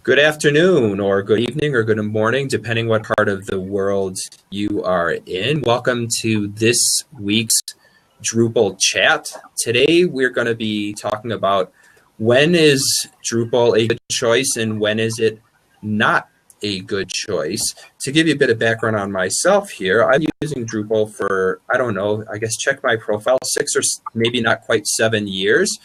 Good afternoon, or good evening, or good morning, depending what part of the world you are in. Welcome to this week's Drupal Chat. Today, we're going to be talking about when is Drupal a good choice and when is it not a good choice. To give you a bit of background on myself here, I'm using Drupal for, I don't know, I guess check my profile, 6 or maybe not quite 7 years.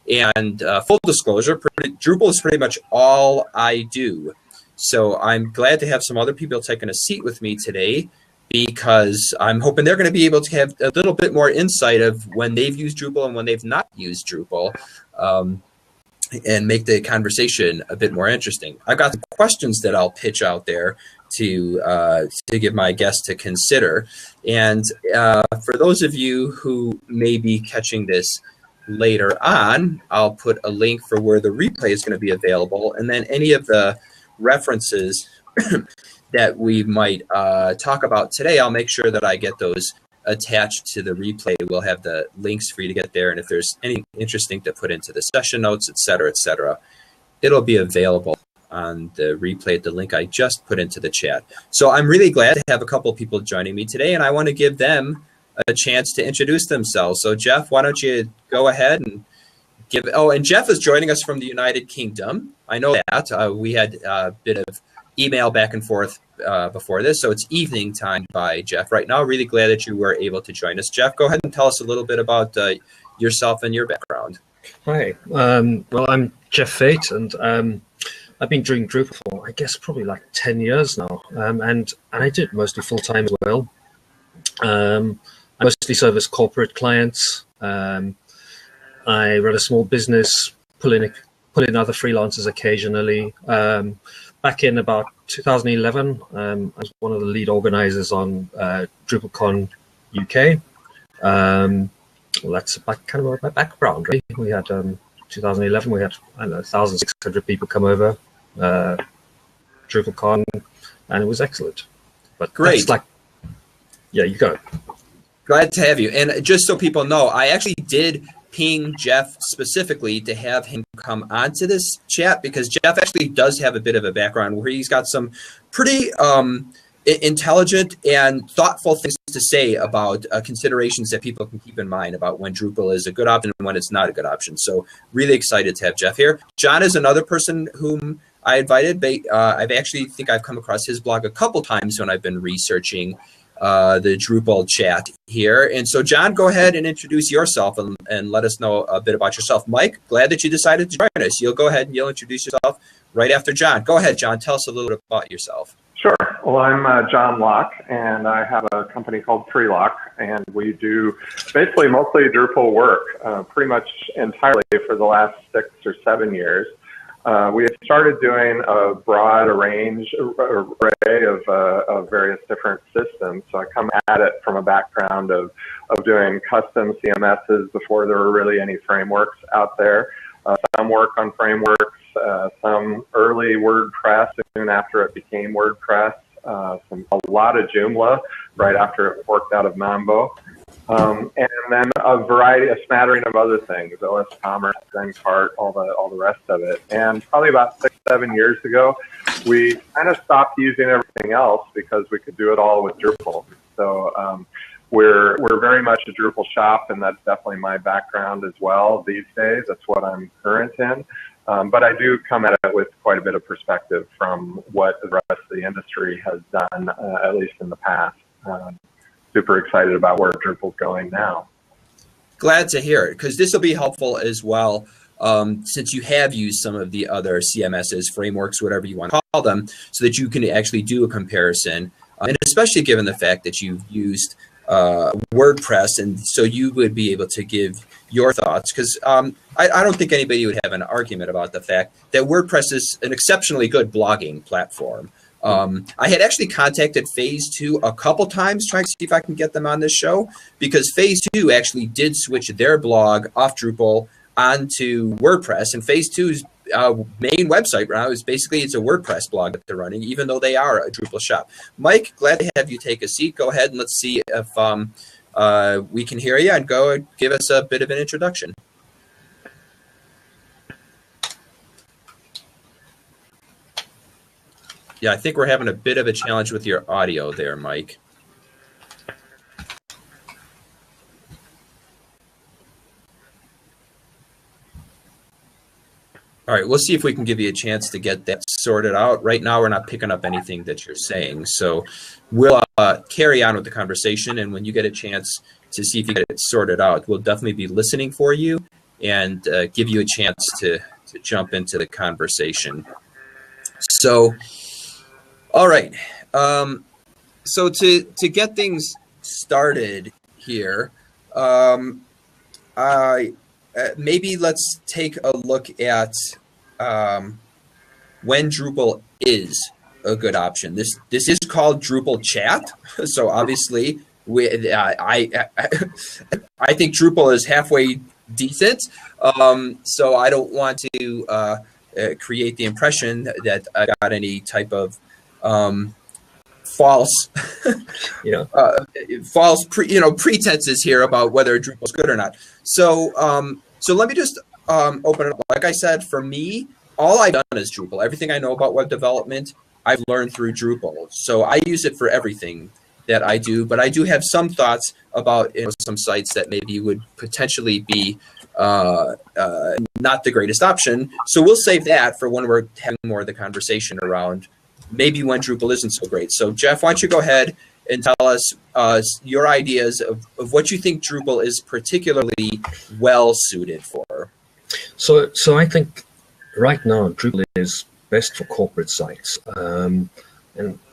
And full disclosure, Drupal is pretty much all I do. So I'm glad to have some other people taking a seat with me today, because I'm hoping they're going to be able to have a little bit more insight of when they've used Drupal and when they've not used Drupal, and make the conversation a bit more interesting. I've got some questions that I'll pitch out there to give my guests to consider. And for those of you who may be catching this later on, I'll put a link for where the replay is going to be available, and then any of the references that we might talk about today, I'll make sure that I get those attached to the replay. We'll have the links for you to get there, and if there's anything interesting to put into the session notes, et cetera, it'll be available on the replay at the link I just put into the chat. So I'm really glad to have a couple of people joining me today, and I want to give them a chance to introduce themselves. So Jeff, why don't you go ahead and give, and Jeff is joining us from the United Kingdom. I know that. We had a bit of email back and forth before this, so it's evening time by Jeff right now. Really glad that you were able to join us. Jeff, go ahead and tell us a little bit about yourself and your background. Hi, well, I'm Jeff Fate, and I've been doing Drupal for, I guess, probably like 10 years now, and I do it mostly full-time as well. I mostly service corporate clients. I run a small business, pull in other freelancers occasionally. Back in about 2011, I was one of the lead organizers on DrupalCon UK. Well, that's kind of my background, right? We had 2011. We had 1,600 people come over DrupalCon, and it was excellent. But great, yeah, you go. Glad to have you. And just so people know, I actually did ping Jeff specifically to have him come onto this chat, because Jeff actually does have a bit of a background where he's got some pretty intelligent and thoughtful things to say about considerations that people can keep in mind about when Drupal is a good option and when it's not a good option. So really excited to have Jeff here. John is another person whom I invited. I've actually think I've come across his blog a couple times when I've been researching the Drupal chat here. And so John, go ahead and introduce yourself and let us know a bit about yourself. Mike, glad that you decided to join us. You'll go ahead and you'll introduce yourself right after John. Go ahead, John, tell us a little bit about yourself. Sure. Well, I'm John Locke, and I have a company called Freelock, and we do basically mostly Drupal work, pretty much entirely for the last 6 or 7 years. We had started doing a broad array of various different systems. So I come at it from a background of doing custom CMSs before there were really any frameworks out there. Some work on frameworks, some early WordPress soon after it became WordPress, a lot of Joomla right after it worked out of Mambo. And then a smattering of other things, OS Commerce, Zencart, all the rest of it. And probably about 6, 7 years ago, we kind of stopped using everything else because we could do it all with Drupal. So we're very much a Drupal shop, and that's definitely my background as well these days. That's what I'm current in. But I do come at it with quite a bit of perspective from what the rest of the industry has done, at least in the past. Super excited about where Drupal's going now. Glad to hear it, because this will be helpful as well, since you have used some of the other CMSs, frameworks, whatever you want to call them, so that you can actually do a comparison, and especially given the fact that you've used WordPress, and so you would be able to give your thoughts, because I don't think anybody would have an argument about the fact that WordPress is an exceptionally good blogging platform. I had actually contacted Phase 2 a couple times trying to see if I can get them on this show, because Phase 2 actually did switch their blog off Drupal onto WordPress, and Phase 2's main website right now is basically, it's a WordPress blog that they're running, even though they are a Drupal shop. Mike, glad to have you take a seat. Go ahead and let's see if we can hear you, and go give us a bit of an introduction. Yeah, I think we're having a bit of a challenge with your audio there, Mike. All right, we'll see if we can give you a chance to get that sorted out. Right now, we're not picking up anything that you're saying. So we'll carry on with the conversation. And when you get a chance to see if you get it sorted out, we'll definitely be listening for you and give you a chance to jump into the conversation. So, all right. So to get things started here, maybe let's take a look at when Drupal is a good option. This is called Drupal Chat, so obviously I think Drupal is halfway decent. So I don't want to create the impression that I got any type of false pretenses here about whether Drupal's good or not. So so let me just open it up. Like I said, for me, all I've done is Drupal. Everything I know about web development, I've learned through Drupal. So I use it for everything that I do, but I do have some thoughts about some sites that maybe would potentially be not the greatest option. So we'll save that for when we're having more of the conversation around maybe when Drupal isn't so great. So Jeff, why don't you go ahead and tell us your ideas of what you think Drupal is particularly well suited for. So I think right now Drupal is best for corporate sites, and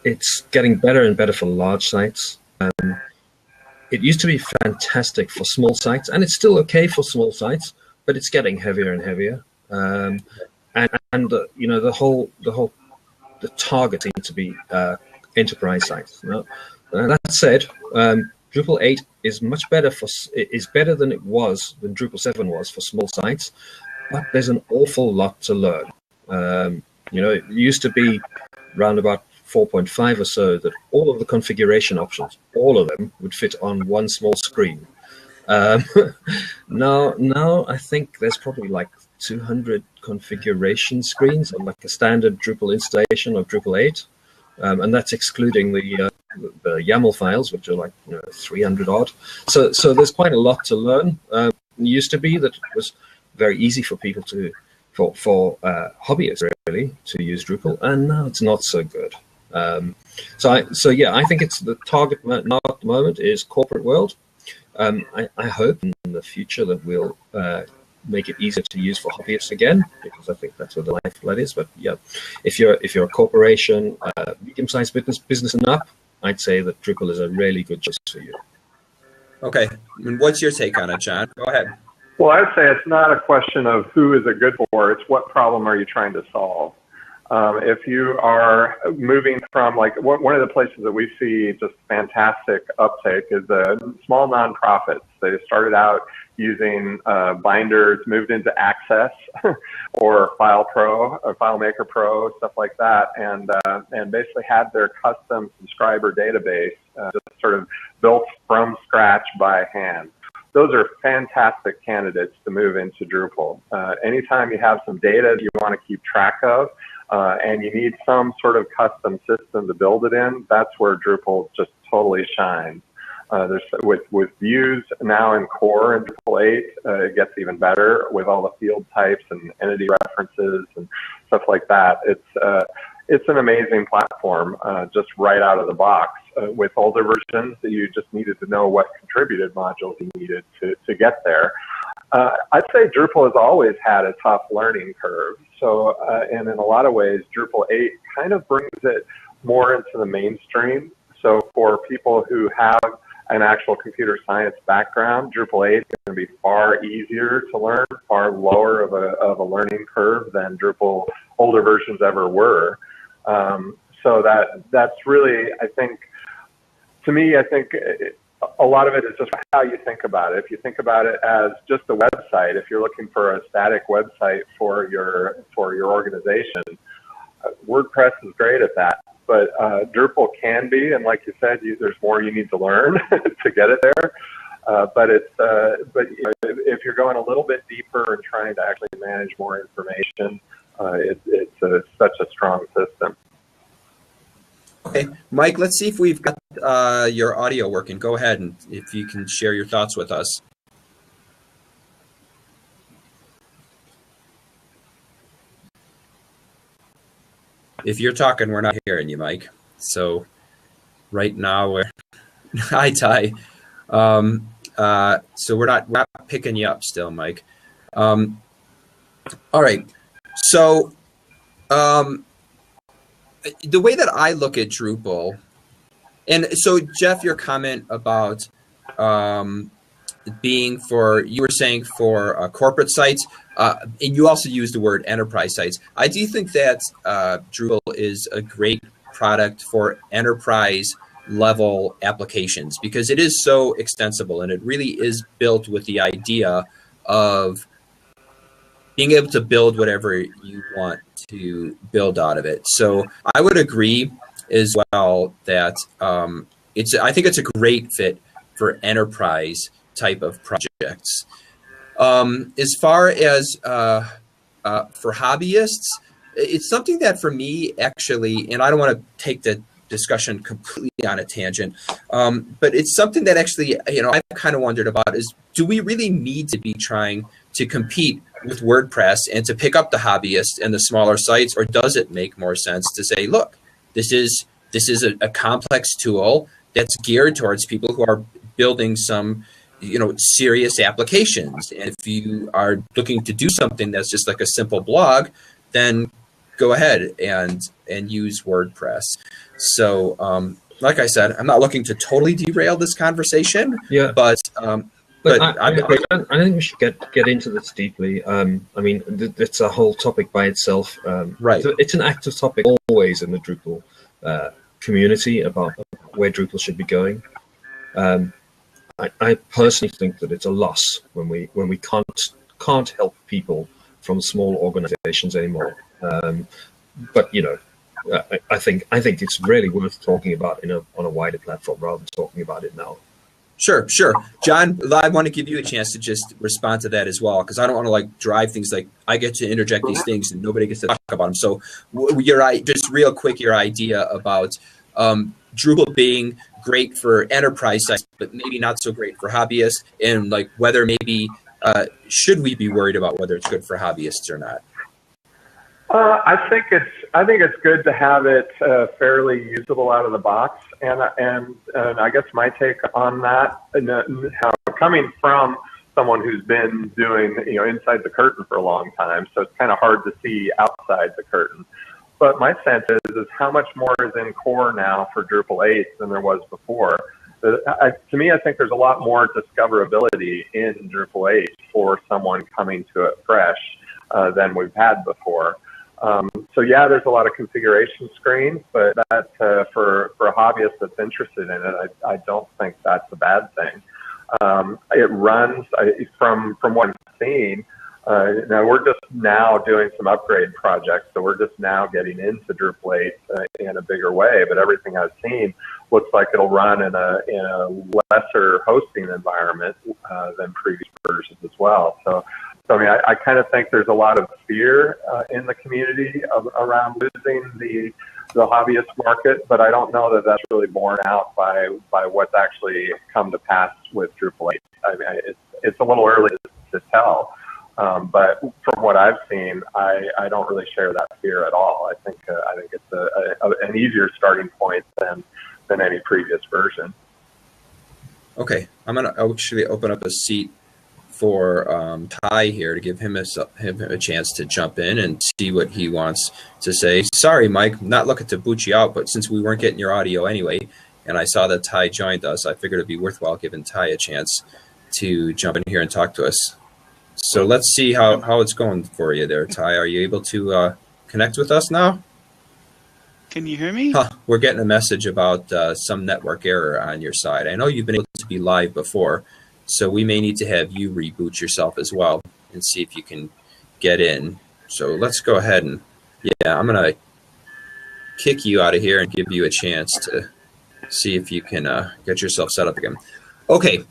it's getting better and better for large sites. It used to be fantastic for small sites, and it's still okay for small sites, but it's getting heavier and heavier. The target seems to be enterprise sites. That said, Drupal 8 is much better than Drupal 7 was for small sites, but there's an awful lot to learn. It used to be around about 4.5 or so that all of the configuration options, all of them, would fit on one small screen. Now I think there's probably like 200 configuration screens on like a standard Drupal installation of Drupal 8, and that's excluding the YAML files, which are like 300 odd. So there's quite a lot to learn. It used to be that it was very easy for people for hobbyists really to use Drupal, and now it's not so good. I think it's the target now at the moment is corporate world. I hope in the future that we'll make it easier to use for hobbyists again, because I think that's where the lifeblood is. But yeah, if you're a corporation, medium-sized business and up, I'd say that Drupal is a really good choice for you. Okay, and what's your take on it, John? Go ahead. Well, I'd say it's not a question of who is it good for, it's what problem are you trying to solve. If you are moving from, like, one of the places that we see just fantastic uptake is the small nonprofits. They started out using binders, moved into Access or FilePro or FileMaker Pro, stuff like that, and basically had their custom subscriber database just sort of built from scratch by hand. Those are fantastic candidates to move into Drupal. Anytime you have some data that you want to keep track of, and you need some sort of custom system to build it in, that's where Drupal just totally shines. With views now in core in Drupal 8, it gets even better with all the field types and entity references and stuff like that. It's an amazing platform just right out of the box. With older versions, you just needed to know what contributed modules you needed to get there. I'd say Drupal has always had a tough learning curve. So, and in a lot of ways, Drupal 8 kind of brings it more into the mainstream. So for people who have an actual computer science background, Drupal 8 is going to be far easier to learn, far lower of a learning curve than Drupal older versions ever were. So that's really, I think, to me, I think a lot of it is just how you think about it. If you think about it as just a website, if you're looking for a static website for your organization, WordPress is great at that. But Drupal can be, and like you said, there's more you need to learn to get it there. But if you're going a little bit deeper and trying to actually manage more information, it's such a strong system. Okay, Mike, let's see if we've got your audio working. Go ahead, and if you can share your thoughts with us. If you're talking, we're not hearing you, Mike. So right now we're hi, Ty. So we're not picking you up still, Mike. All right. So the way that I look at Drupal, and so Jeff, your comment about being for, you were saying for corporate sites, and you also used the word enterprise sites. I do think that Drupal is a great product for enterprise level applications because it is so extensible and it really is built with the idea of being able to build whatever you want to build out of it. So I would agree as well that I think it's a great fit for enterprise type of projects. As far as for hobbyists, it's something that for me actually, and I don't want to take the discussion completely on a tangent, but it's something that actually, I've kind of wondered about is, do we really need to be trying to compete with WordPress and to pick up the hobbyists and the smaller sites, or does it make more sense to say, look, this is a complex tool that's geared towards people who are building some serious applications, and if you are looking to do something that's just like a simple blog, then go ahead and use WordPress. So like I said, I'm not looking to totally derail this conversation, but I think we should get into this deeply. I mean, it's a whole topic by itself. Right. So it's an active topic always in the Drupal community about where Drupal should be going. I personally think that it's a loss when we can't help people from small organizations anymore. But I think it's really worth talking about on a wider platform rather than talking about it now. Sure. John, I want to give you a chance to just respond to that as well, because I don't want to drive things like I get to interject these things and nobody gets to talk about them. So just real quick, your idea about Drupal being great for enterprise sites, but maybe not so great for hobbyists, and whether maybe should we be worried about whether it's good for hobbyists or not? I think it's good to have it fairly usable out of the box, and I guess my take on that, and how coming from someone who's been doing inside the curtain for a long time, so it's kind of hard to see outside the curtain. But my sense is how much more is in core now for Drupal 8 than there was before. To me, I think there's a lot more discoverability in Drupal 8 for someone coming to it fresh than we've had before. So yeah, there's a lot of configuration screens, but that for a hobbyist that's interested in it, I don't think that's a bad thing. It runs from what I've seen. Now we're just now doing some upgrade projects, so we're just now getting into Drupal 8 in a bigger way. But everything I've seen looks like it'll run in a lesser hosting environment than previous versions as well. So I mean, I kind of think there's a lot of fear in the community around losing the hobbyist market, but I don't know that that's really borne out by what's actually come to pass with Drupal 8. I mean, it's a little early to tell. But from what I've seen, I don't really share that fear at all. I think it's an easier starting point than any previous version. Okay, I'm gonna actually open up a seat for Ty here to give him a chance to jump in and see what he wants to say. Sorry, Mike, not looking to boot you out, but since we weren't getting your audio anyway, and I saw that Ty joined us, I figured it'd be worthwhile giving Ty a chance to jump in here and talk to us. So let's see how it's going for you there, Ty. Are you able to connect with us now? Can you hear me? We're getting a message about some network error on your side. I know you've been able to be live before, so we may need to have you reboot yourself as well and see if you can get in. So let's go ahead and, yeah, I'm going to kick you out of here and give you a chance to see if you can get yourself set up again. Okay,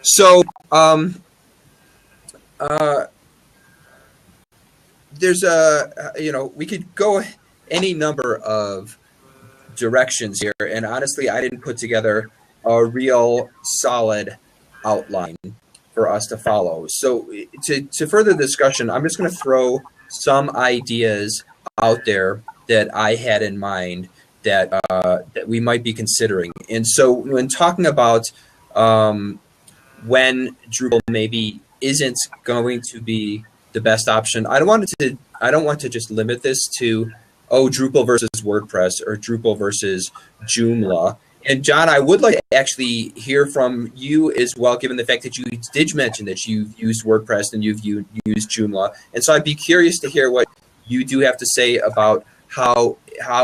so there's we could go any number of directions here. And honestly, I didn't put together a real solid outline for us to follow. So to further discussion, I'm just going to throw some ideas out there that I had in mind that that we might be considering. And so when talking about when Drupal maybe isn't going to be the best option, I don't want to just limit this to, oh, Drupal versus WordPress or Drupal versus Joomla. And John, I would like to actually hear from you as well, given the fact that you did mention that you've used WordPress and you've used Joomla. And so I'd be curious to hear what you do have to say about how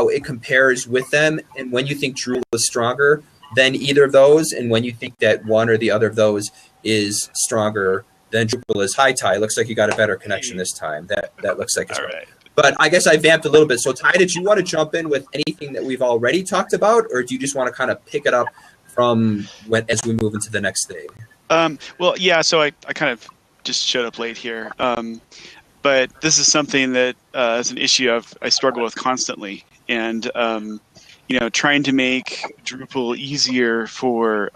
it compares with them, and when you think Drupal is stronger than either of those, and when you think that one or the other of those is stronger than Drupal is. Hi, Ty. Looks like you got a better connection this time. That looks like it's all right. But I guess I vamped a little bit. So Ty, did you want to jump in with anything that we've already talked about, or do you just want to kind of pick it up from as we move into the next thing? Well, yeah. So I kind of just showed up late here, but this is something that is an issue I struggle with constantly, and trying to make Drupal easier for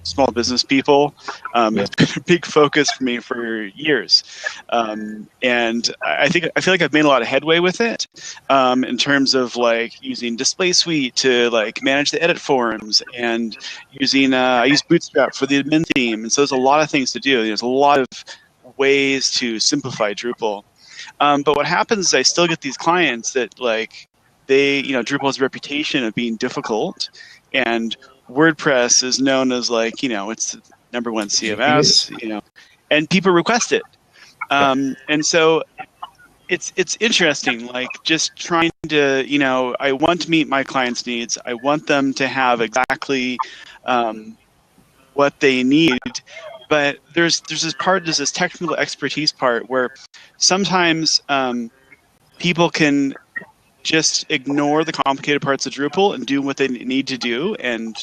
small business people has been a big focus for me for years, and I feel like I've made a lot of headway with it in terms of like using Display Suite to like manage the edit forms, and using I use Bootstrap for the admin theme, and so there's a lot of things to do. There's a lot of ways to simplify Drupal, but what happens is I still get these clients that like Drupal has a reputation of being difficult, and WordPress is known as like, it's the number one CMS, and people request it. And so it's interesting, like just trying to, I want to meet my clients' needs. I want them to have exactly what they need. But there's this technical expertise part where sometimes people can just ignore the complicated parts of Drupal and do what they need to do, and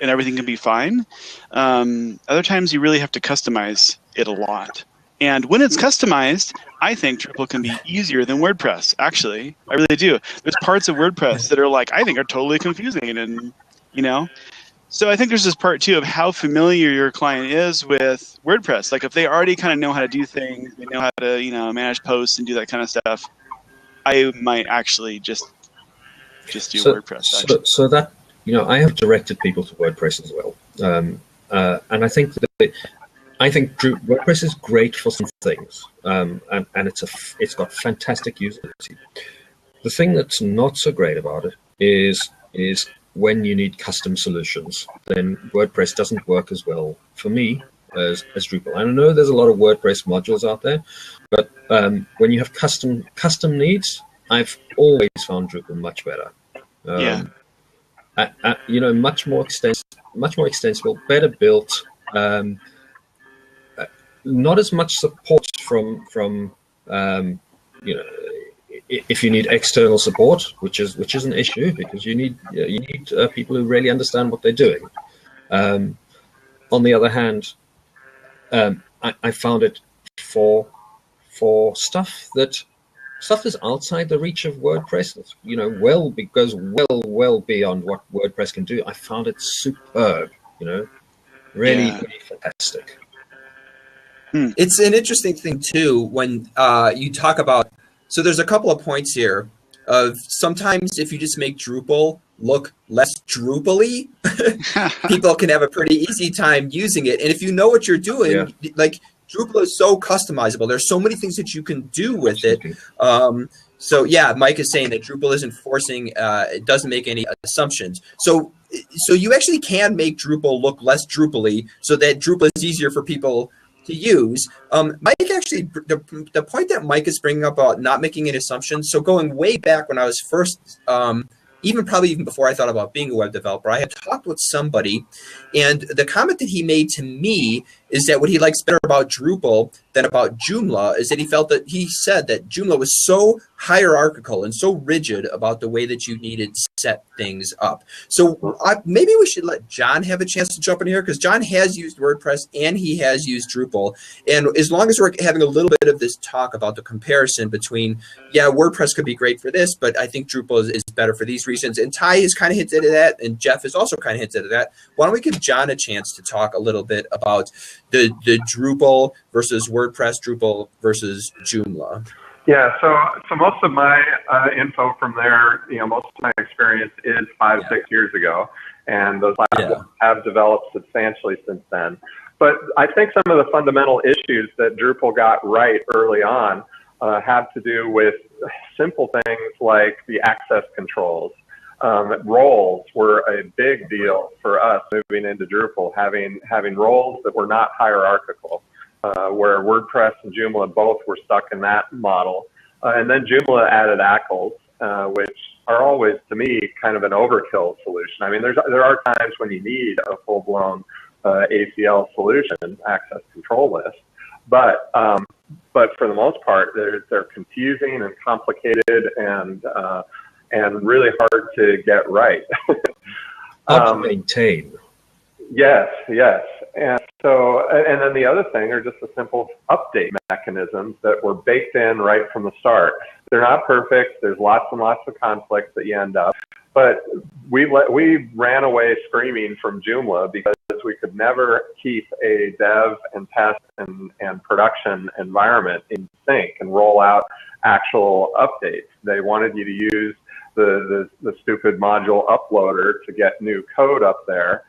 everything can be fine. Other times you really have to customize it a lot. And when it's customized, I think Drupal can be easier than WordPress, actually. I really do. There's parts of WordPress that are like, I think are totally confusing, and So I think there's this part too of how familiar your client is with WordPress. Like if they already kind of know how to do things, they know how to, manage posts and do that kind of stuff, I might actually just do WordPress. So that I have directed people to WordPress as well, and I think WordPress is great for some things, and it's got fantastic usability. The thing that's not so great about it is when you need custom solutions, then WordPress doesn't work as well for me as Drupal. I know there's a lot of WordPress modules out there, but when you have custom needs, I've always found Drupal much better. Much more extensible, better built. Not as much support from if you need external support, which is an issue because you need people who really understand what they're doing. On the other hand, I found it for stuff that's outside the reach of WordPress. Goes well beyond what WordPress can do. I found it superb. Really fantastic. It's an interesting thing too when you talk about. So there's a couple of points here of sometimes if you just make Drupal look less Drupal-y, people can have a pretty easy time using it. And if you know what you're doing, like Drupal is so customizable. There's so many things that you can do with it. So yeah, Mike is saying that Drupal isn't forcing, it doesn't make any assumptions. So you actually can make Drupal look less Drupal-y so that Drupal is easier for people to use. Mike, actually, the point that Mike is bringing up about not making any assumptions. So going way back when I was first, even before I thought about being a web developer, I had talked with somebody, and the comment that he made to me is that what he likes better about Drupal than about Joomla is that he said that Joomla was so hierarchical and so rigid about the way that you needed to set things up. So maybe we should let John have a chance to jump in here, because John has used WordPress and he has used Drupal. And as long as we're having a little bit of this talk about the comparison between, yeah, WordPress could be great for this, but I think Drupal is better for these reasons. And Ty has kind of hinted at that, and Jeff has also kind of hinted at that. Why don't we give John a chance to talk a little bit about the Drupal versus WordPress, Drupal versus Joomla? Yeah, so most of my info from there, most of my experience is 5-6 years ago, and those platforms have developed substantially since then. But I think some of the fundamental issues that Drupal got right early on have to do with simple things like the access controls. Roles were a big deal for us moving into Drupal, having roles that were not hierarchical. Where WordPress and Joomla both were stuck in that model. And then Joomla added ACLs, which are always, to me, kind of an overkill solution. I mean, there are times when you need a full-blown ACL solution, access control list. But for the most part, they're confusing and complicated and really hard to get right. Hard to maintain. Yes. And so, and then the other thing are just the simple update mechanisms that were baked in right from the start. They're not perfect. There's lots and lots of conflicts that you end up. But we ran away screaming from Joomla because we could never keep a dev and test and production environment in sync and roll out actual updates. They wanted you to use the stupid module uploader to get new code up there.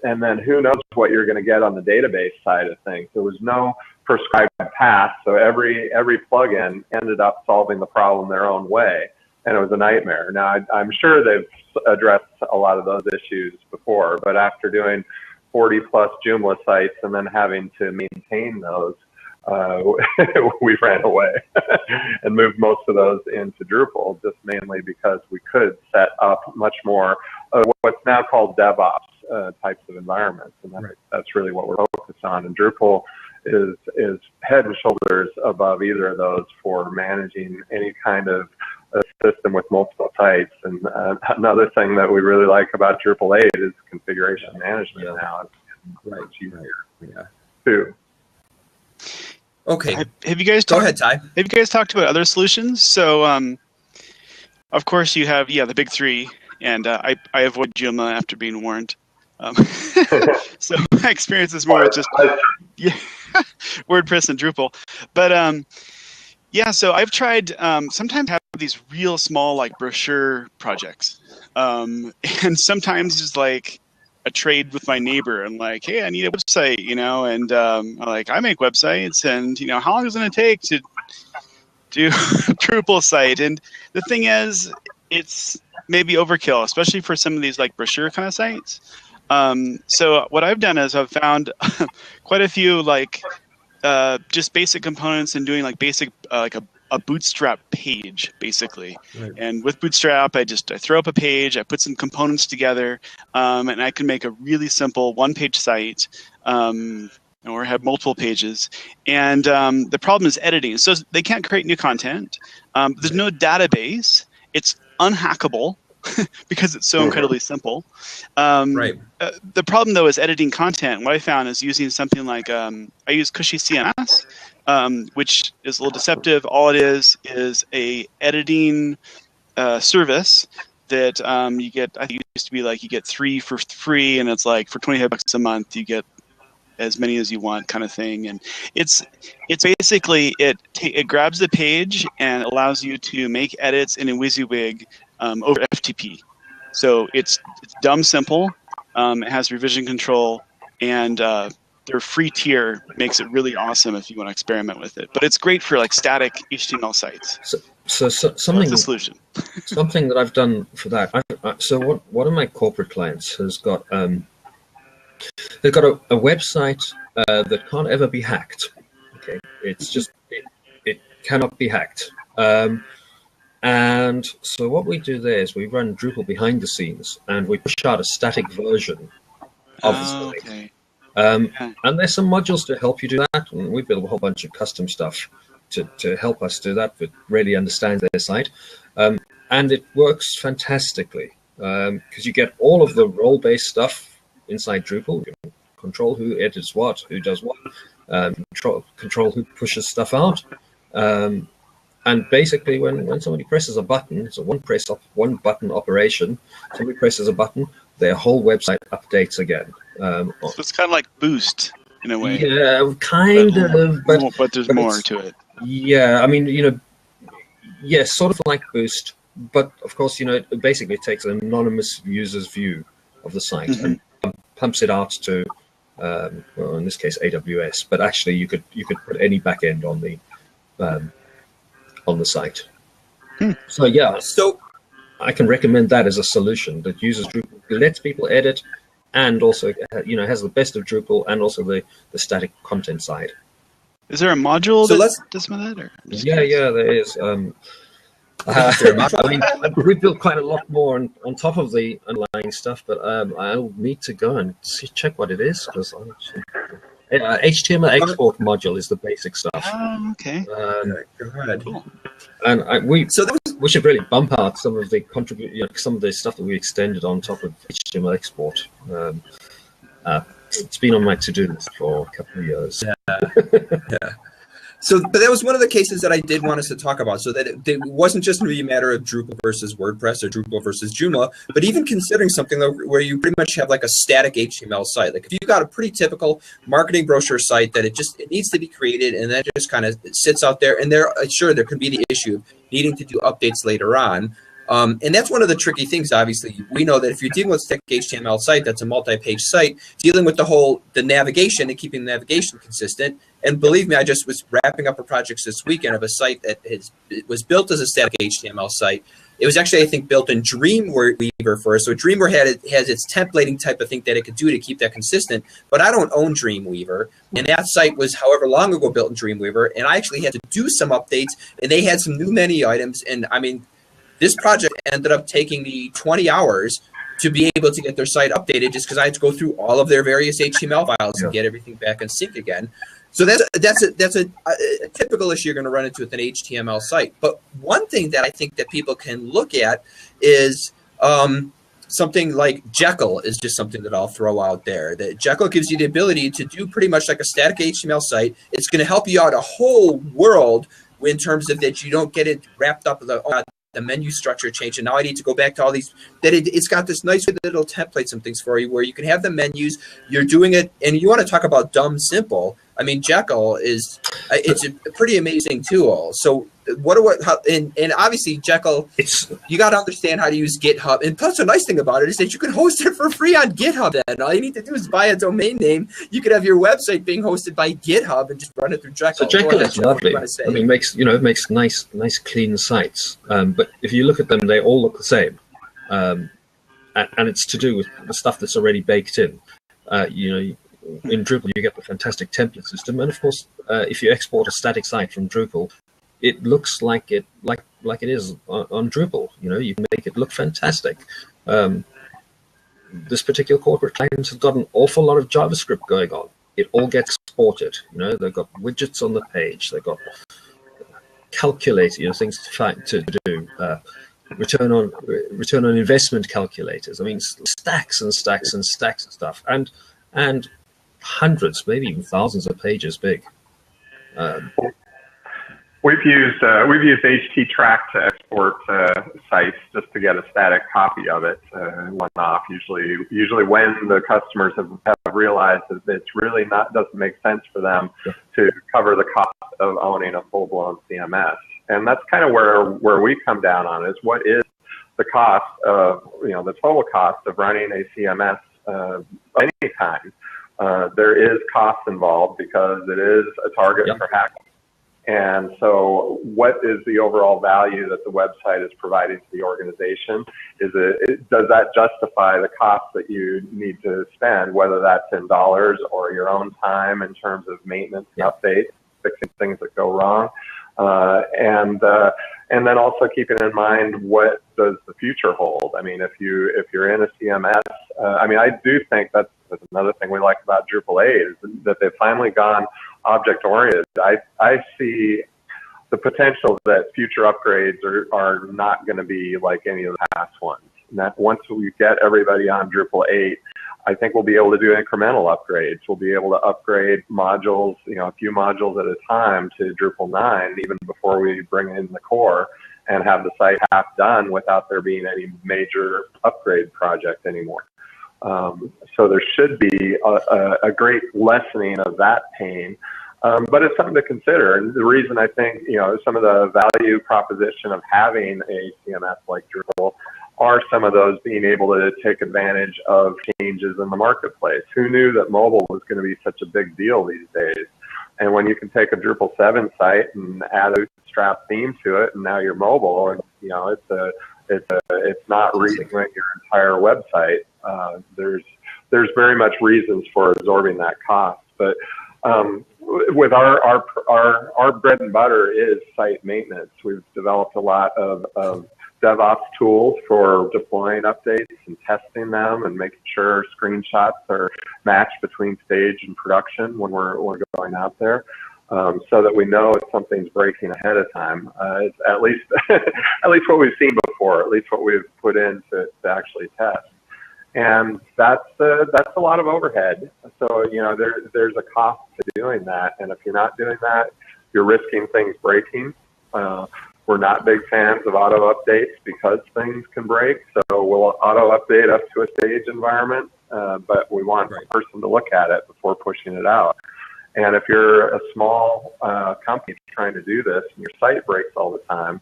And then who knows what you're going to get on the database side of things. There was no prescribed path, so every plugin ended up solving the problem their own way, and it was a nightmare. Now, I'm sure they've addressed a lot of those issues before, but after doing 40-plus Joomla sites and then having to maintain those, we ran away and moved most of those into Drupal, just mainly because we could set up much more what's now called DevOps types of environments, and that's really what we're focused on. And Drupal is head and shoulders above either of those for managing any kind of system with multiple sites. And another thing that we really like about Drupal 8 is configuration management now. It's easier too. Okay. Have you guys Go ahead, Ty. Have you guys talked about other solutions? So, of course, you have the big three, and I avoid Joomla after being warned. So my experience is more with just WordPress and Drupal. But so I've tried. Sometimes have these real small like brochure projects, and sometimes it's like a trade with my neighbor and like, hey, I need a website, and I make websites, and how long is it going to take to do a Drupal site? And the thing is, it's maybe overkill, especially for some of these like brochure kind of sites. So what I've done is I've found quite a few like just basic components and doing like basic like a bootstrap page basically. Right. And with bootstrap, I throw up a page, I put some components together, and I can make a really simple one-page site, or have multiple pages. And the problem is editing. So they can't create new content. There's no database. It's unhackable because it's so incredibly simple. The problem, though, is editing content. What I found is using something like, I use Cushy CMS, which is a little deceptive. All it is a editing service that you get. I think it used to be like you get 3 for free, and it's like for $25 a month you get as many as you want, kind of thing. And it's basically it grabs the page and allows you to make edits in a WYSIWYG over FTP. So it's dumb simple. It has revision control, and their free tier makes it really awesome if you want to experiment with it. But it's great for like static HTML sites. So something. That's the solution. Something that I've done for that. So one of my corporate clients has got they've got a website that can't ever be hacked. Okay, it's just it cannot be hacked. And so what we do there is we run Drupal behind the scenes, and we push out a static version of the site. Okay. And there's some modules to help you do that. And we built a whole bunch of custom stuff to help us do that, but really understand their site. And it works fantastically because you get all of the role-based stuff inside Drupal. You can control who edits what, who does what, control who pushes stuff out. And basically, when somebody presses a button, it's a one button operation. Somebody presses a button, their whole website updates again. So it's kind of like Boost in a way. Yeah, kind of, but there's more to it. Yeah, I mean, yes, sort of like Boost, but of course, it basically takes an anonymous user's view of the site and pumps it out to, well, in this case, AWS. But actually, you could put any backend on the site. So yeah, I can recommend that as a solution that uses Drupal, lets people edit, and also has the best of Drupal and also the static content side. Is there a module that does some of that? Or yeah, there is. I mean, we built quite a lot more on top of the underlying stuff, but I'll need to go and check what it is because HTML export module is the basic stuff. Oh, okay. Go ahead. Cool. And we should really bump out some of the some of the stuff that we extended on top of HTML export. It's been on my to-do list for a couple of years. Yeah. So, but that was one of the cases that I did want us to talk about. So that it wasn't just going to be a matter of Drupal versus WordPress or Drupal versus Joomla, but even considering something where you pretty much have like a static HTML site. Like if you've got a pretty typical marketing brochure site that it needs to be created and then it just kind of sits out there. And there could be the issue of needing to do updates later on. And that's one of the tricky things, obviously. We know that if you're dealing with a static HTML site, that's a multi-page site, dealing with the navigation and keeping the navigation consistent. And believe me, I just was wrapping up a project this weekend of a site that it was built as a static HTML site. It was actually, I think, built in Dreamweaver first. So Dreamweaver has its templating type of thing that it could do to keep that consistent. But I don't own Dreamweaver. And that site was however long ago built in Dreamweaver. And I actually had to do some updates. And they had some new menu items. And I mean, this project ended up taking me 20 hours to be able to get their site updated just because I had to go through all of their various HTML files and get everything back in sync again. So that's a typical issue you're going to run into with an HTML site. But one thing that I think that people can look at is something like Jekyll is just something that I'll throw out there. That Jekyll gives you the ability to do pretty much like a static HTML site. It's going to help you out a whole world in terms of that you don't get it wrapped up with the menu structure change, and now I need to go back to all these. It's got this nice way that it'll template some things for you, where you can have the menus. You're doing it, and you want to talk about dumb simple. I mean, Jekyll it's a pretty amazing tool. So and obviously Jekyll, you got to understand how to use GitHub. And plus, the nice thing about it is that you can host it for free on GitHub. Then all you need to do is buy a domain name. You could have your website being hosted by GitHub and just run it through Jekyll. So Jekyll is lovely. I mean, it makes nice clean sites. But if you look at them, they all look the same, and it's to do with the stuff that's already baked in. In Drupal, you get the fantastic template system, and of course, if you export a static site from Drupal, it looks like it is on Drupal. You can make it look fantastic. This particular corporate client has got an awful lot of JavaScript going on. It all gets exported. They've got widgets on the page. They've got calculator, things to do. Return on investment calculators. I mean, stacks and stacks and stacks of stuff, and hundreds, maybe even thousands of pages big. We've used httrack to export sites just to get a static copy of it, one off. Usually when the customers have realized that it's really doesn't make sense for them to cover the cost of owning a full-blown CMS, and that's kind of where we come down on is what is the cost of the total cost of running a CMS any kind. There is cost involved because it is a target for hacking. And so what is the overall value that the website is providing to the organization? Does that justify the cost that you need to spend, whether that's in dollars or your own time in terms of maintenance and updates, fixing things that go wrong? And then also keeping in mind, what does the future hold? I mean, if you're in a CMS, I do think that's But another thing we like about Drupal 8 is that they've finally gone object-oriented. I see the potential that future upgrades are not going to be like any of the past ones. And that once we get everybody on Drupal 8, I think we'll be able to do incremental upgrades. We'll be able to upgrade modules, a few modules at a time to Drupal 9, even before we bring in the core, and have the site half done without there being any major upgrade project anymore. So there should be a great lessening of that pain. But it's something to consider. And the reason I think, some of the value proposition of having a CMS like Drupal are some of those being able to take advantage of changes in the marketplace. Who knew that mobile was going to be such a big deal these days? And when you can take a Drupal 7 site and add a Bootstrap theme to it, and now you're mobile, and it's not rewriting your entire website. There's very much reasons for absorbing that cost, but with our bread and butter is site maintenance. We've developed a lot of DevOps tools for deploying updates and testing them and making sure screenshots are matched between stage and production when we're going out there, so that we know if something's breaking ahead of time. It's at least at least what we've seen before, at least what we've put in to actually test. And that's a lot of overhead. So there's a cost to doing that, and if you're not doing that, you're risking things breaking. We're not big fans of auto updates because things can break. So we'll auto update up to a stage environment, but we want a person to look at it before pushing it out. And if you're a small company trying to do this and your site breaks all the time,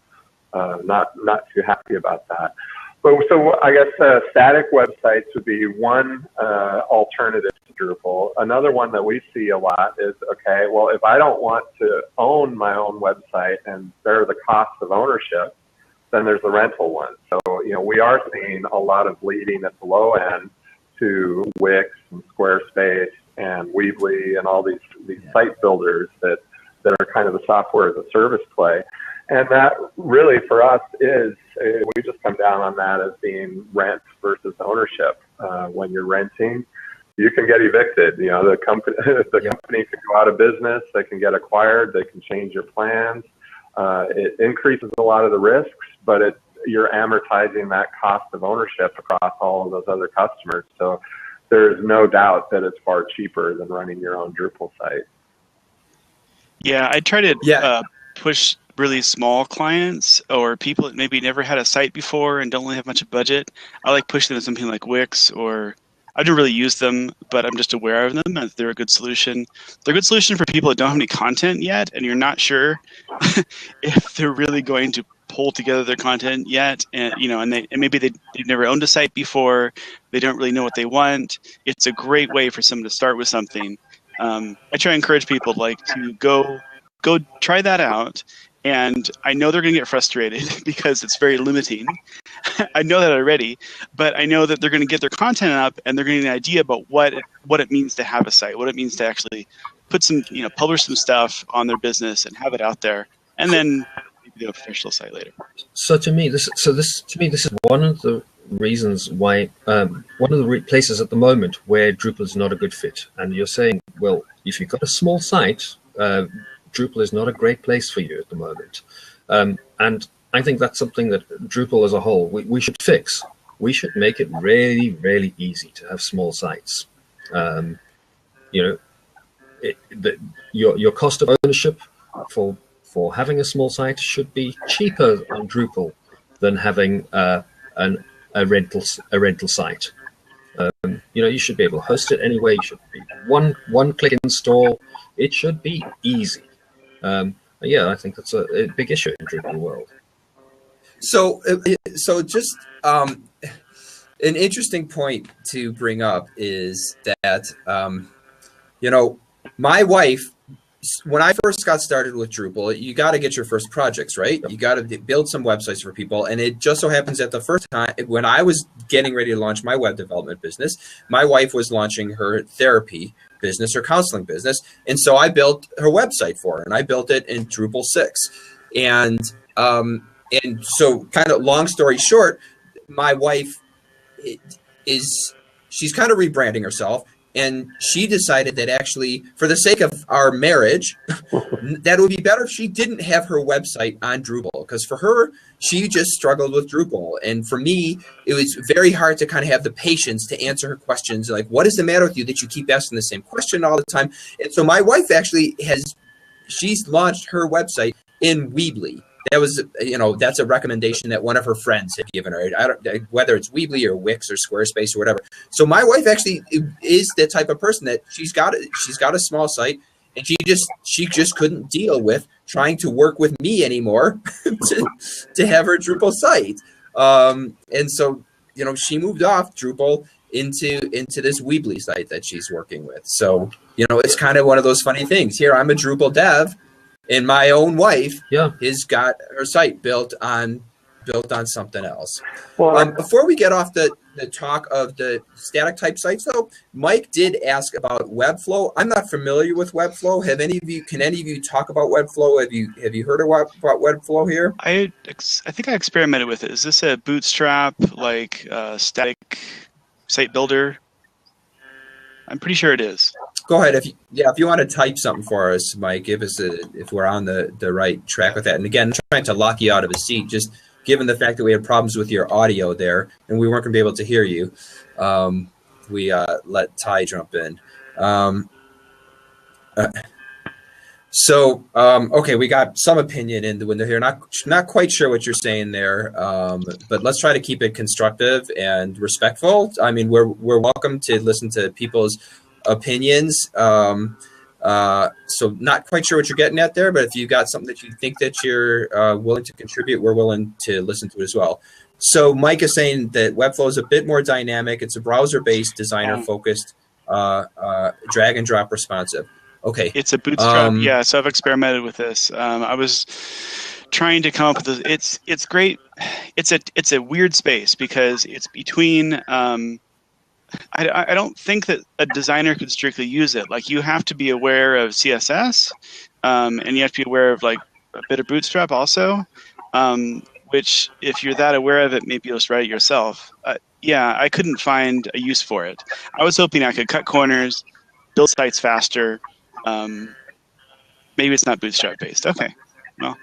not too happy about that. But so I guess static websites would be one alternative to Drupal. Another one that we see a lot is, okay, well, if I don't want to own my own website and bear the cost of ownership, then there's the rental one. So, we are seeing a lot of bleeding at the low end to Wix and Squarespace and Weebly and all these site builders that are kind of the software as a service play. And that really for us is, we just come down on that as being rent versus ownership. When you're renting, you can get evicted. The company could go out of business, they can get acquired, they can change your plans. It increases a lot of the risks, but you're amortizing that cost of ownership across all of those other customers. So there's no doubt that it's far cheaper than running your own Drupal site. Yeah, I try to push really small clients or people that maybe never had a site before and don't really have much of a budget. I like pushing them to something like Wix, or I don't really use them, but I'm just aware of them and they're a good solution. They're a good solution for people that don't have any content yet and you're not sure if they're really going to pull together their content yet, and maybe they've never owned a site before, they don't really know what they want. It's a great way for someone to start with something. I try to encourage people to go try that out. And I know they're going to get frustrated because it's very limiting. I know that already, but I know that they're going to get their content up and they're going to get an idea about what it means to have a site, what it means to actually put some, publish some stuff on their business and have it out there, and then maybe do a professional site later. So to me, this is one of the reasons why, one of the places at the moment where Drupal is not a good fit. And you're saying, well, if you've got a small site, Drupal is not a great place for you at the moment. And I think that's something that Drupal as a whole, we should fix. We should make it really, really easy to have small sites. Your cost of ownership for having a small site should be cheaper on Drupal than having a rental site. You should be able to host it anyway. You should be one-click install. It should be easy. I think that's a big issue in Drupal world. So just an interesting point to bring up is that, my wife, when I first got started with Drupal, you got to get your first projects, right? You got to build some websites for people. And it just so happens that the first time when I was getting ready to launch my web development business, my wife was launching her therapy business or counseling business. And so I built her website for her, and I built it in Drupal 6. And so kind of long story short, my wife she's kind of rebranding herself. And she decided that actually, for the sake of our marriage, that it would be better if she didn't have her website on Drupal, because for her, she just struggled with Drupal. And for me, it was very hard to kind of have the patience to answer her questions. Like, what is the matter with you that you keep asking the same question all the time? And so my wife actually she's launched her website in Weebly. That was, that's a recommendation that one of her friends had given her. Whether it's Weebly or Wix or Squarespace or whatever. So my wife actually is the type of person that she's got a small site, and she just couldn't deal with trying to work with me anymore to have her Drupal site. And so, she moved off Drupal into this Weebly site that she's working with. So, it's kind of one of those funny things. Here, I'm a Drupal dev, and my own wife has got her site built on something else. Well, before we get off the talk of the static type sites, though, Mike did ask about Webflow. I'm not familiar with Webflow. Can any of you talk about Webflow? Have you heard about Webflow here? I think I experimented with it. Is this a Bootstrap static site builder? I'm pretty sure it is. Go ahead. If you want to type something for us, Mike, give us if we're on the right track with that. And again, I'm trying to lock you out of a seat, just given the fact that we had problems with your audio there and we weren't going to be able to hear you. We let Ty jump in. Okay, we got some opinion in the window here. Not quite sure what you're saying there, but let's try to keep it constructive and respectful. I mean, we're welcome to listen to people's opinions. So not quite sure what you're getting at there, but if you got something that you think that you're willing to contribute, we're willing to listen to it as well. So Mike is saying that Webflow is a bit more dynamic. It's a browser-based, designer-focused, drag and drop responsive. Okay. It's a Bootstrap. So I've experimented with this. I was trying to come up with this. It's great. It's a weird space because it's between. I don't think that a designer could strictly use it. Like, you have to be aware of CSS, and you have to be aware of like a bit of Bootstrap also. Which, if you're that aware of it, maybe you'll just write it yourself. I couldn't find a use for it. I was hoping I could cut corners, build sites faster. Maybe it's not Bootstrap based. Okay, well,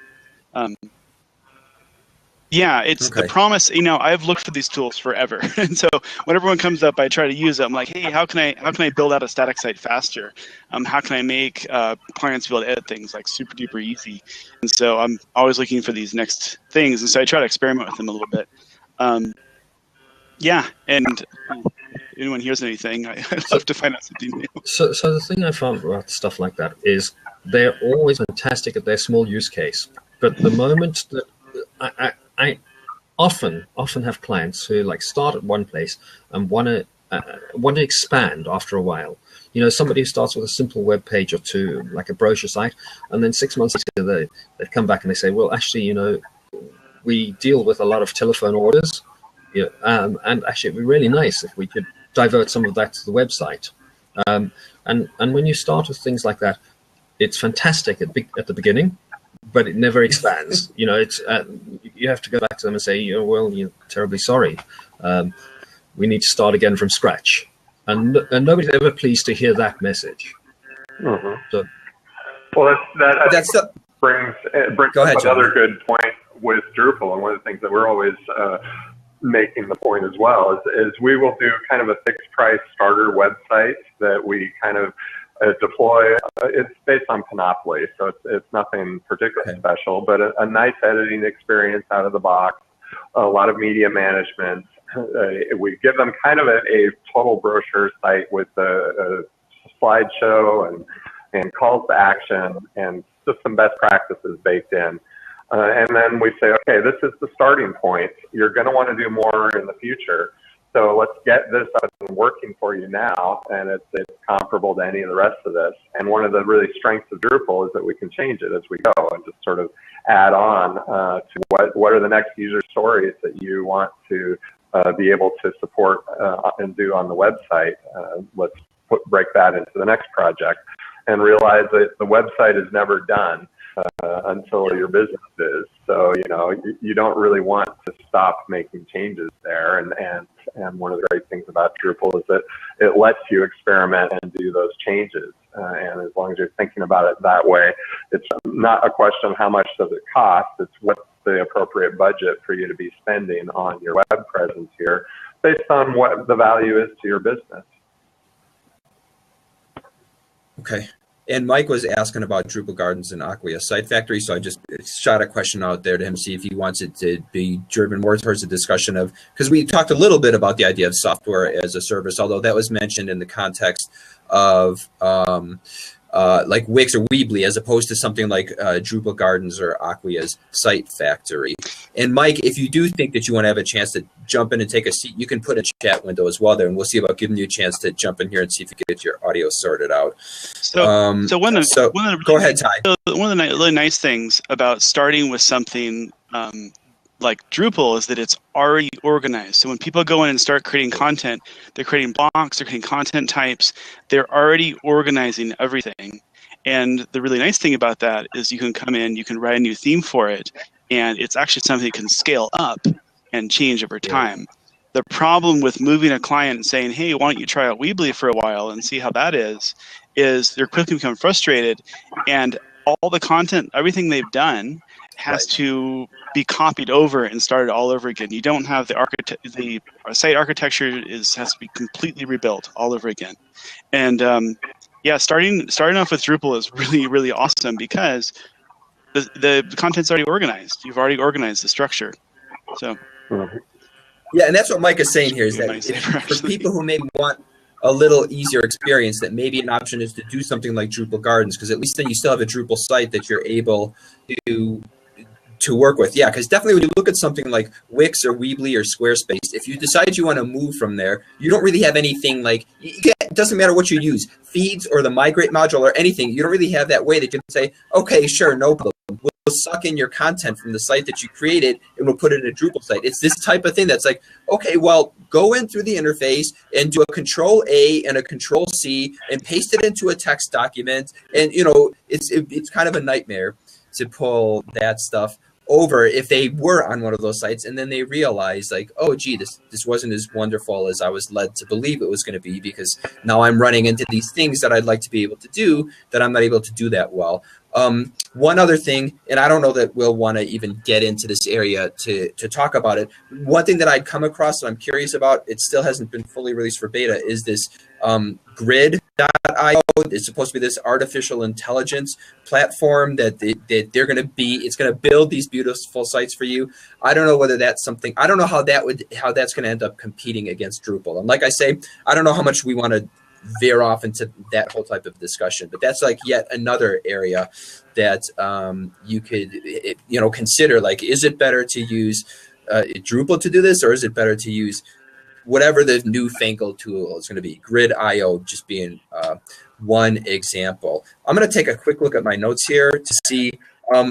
it's the promise. I've looked for these tools forever, and so whenever one comes up, I try to use it. I'm like, hey, how can I build out a static site faster? How can I make clients be able to edit things like super duper easy? And so I'm always looking for these next things, and so I try to experiment with them a little bit. And anyone hears anything, I'd love to find out something new. So the thing I found about stuff like that is they're always fantastic at their small use case, but the moment that I often have clients who like start at one place and want to expand after a while. Somebody who starts with a simple web page or two, like a brochure site, and then 6 months later they come back and they say, well, actually, we deal with a lot of telephone orders. And actually, it'd be really nice if we could divert some of that to the website. And when you start with things like that, it's fantastic at the beginning, but it never expands. It's you have to go back to them and say, well, you're terribly sorry. We need to start again from scratch. And nobody's ever pleased to hear that message. Mm-hmm. So, well, that brings go ahead, another John. good point with Drupal, and one of the things that we're always making the point as well is we will do kind of a fixed price starter website that we kind of deploy. It's based on Panoply, so it's nothing particularly special, but a nice editing experience out of the box, a lot of media management. We give them kind of a total brochure site with a slideshow and calls to action and just some best practices baked in. And then we say, okay, this is the starting point. You're going to want to do more in the future. So let's get this up and working for you now. And it's comparable to any of the rest of this. And one of the really strengths of Drupal is that we can change it as we go and just sort of add on to what are the next user stories that you want to be able to support and do on the website. Let's break that into the next project and realize that the website is never done. until your business is. So, you don't really want to stop making changes there. And one of the great things about Drupal is that it lets you experiment and do those changes. And as long as you're thinking about it that way, it's not a question of how much does it cost, it's what's the appropriate budget for you to be spending on your web presence here based on what the value is to your business. Okay. And Mike was asking about Drupal Gardens and Acquia Site Factory, so I just shot a question out there to him, see if he wants it to be driven more towards the discussion of, because we talked a little bit about the idea of software as a service, although that was mentioned in the context of like Wix or Weebly, as opposed to something like Drupal Gardens or Acquia's Site Factory. And Mike, if you do think that you want to have a chance to jump in and take a seat, you can put a chat window as well there, and we'll see about giving you a chance to jump in here and see if you can get your audio sorted out. Go ahead, Ty. One of the really nice things about starting with something like Drupal is that it's already organized. So when people go in and start creating content, they're creating blocks, they're creating content types, they're already organizing everything. And the really nice thing about that is you can come in, you can write a new theme for it, and it's actually something that can scale up and change over time. The problem with moving a client and saying, hey, why don't you try out Weebly for a while and see how that is they're quickly become frustrated, and all the content, everything they've done has to be copied over and started all over again. You don't have the site architecture has to be completely rebuilt all over again. And starting off with Drupal is really, really awesome because the content's already organized. You've already organized the structure. So yeah, and that's what Mike is saying here, is that for people who may want a little easier experience, that maybe an option is to do something like Drupal Gardens, because at least then you still have a Drupal site that you're able to work with. Yeah, because definitely when you look at something like Wix or Weebly or Squarespace, if you decide you want to move from there, you don't really have anything like, it doesn't matter what you use, feeds or the migrate module or anything, you don't really have that way that you can say, okay, sure, no problem. We'll suck in your content from the site that you created and we'll put it in a Drupal site. It's this type of thing that's like, okay, well, go in through the interface and do a Control-A and a Control-C and paste it into a text document. And, it's kind of a nightmare to pull that stuff over if they were on one of those sites and then they realize like, oh, gee, this wasn't as wonderful as I was led to believe it was going to be, because now I'm running into these things that I'd like to be able to do that I'm not able to do that well. One other thing, and I don't know that we'll want to even get into this area to talk about it. One thing that I'd come across that I'm curious about, it still hasn't been fully released for beta, is this grid.io. It's supposed to be this artificial intelligence platform that they're going to be, it's going to build these beautiful sites for you. I don't know whether that's something, I don't know how that's going to end up competing against Drupal. And like I say, I don't know how much we want to veer off into that whole type of discussion, but that's like yet another area that you could consider, like, is it better to use Drupal to do this, or is it better to use whatever the newfangled tool is going to be, Grid.io just being one example. I'm going to take a quick look at my notes here to see.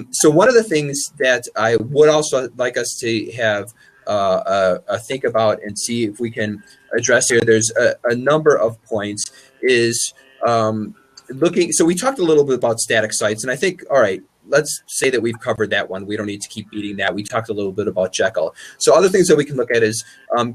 So one of the things that I would also like us to have think about and see if we can address here, there's a number of points, is looking, so we talked a little bit about static sites, and I think, all right, let's say that we've covered that one. We don't need to keep beating that. We talked a little bit about Jekyll. So other things that we can look at is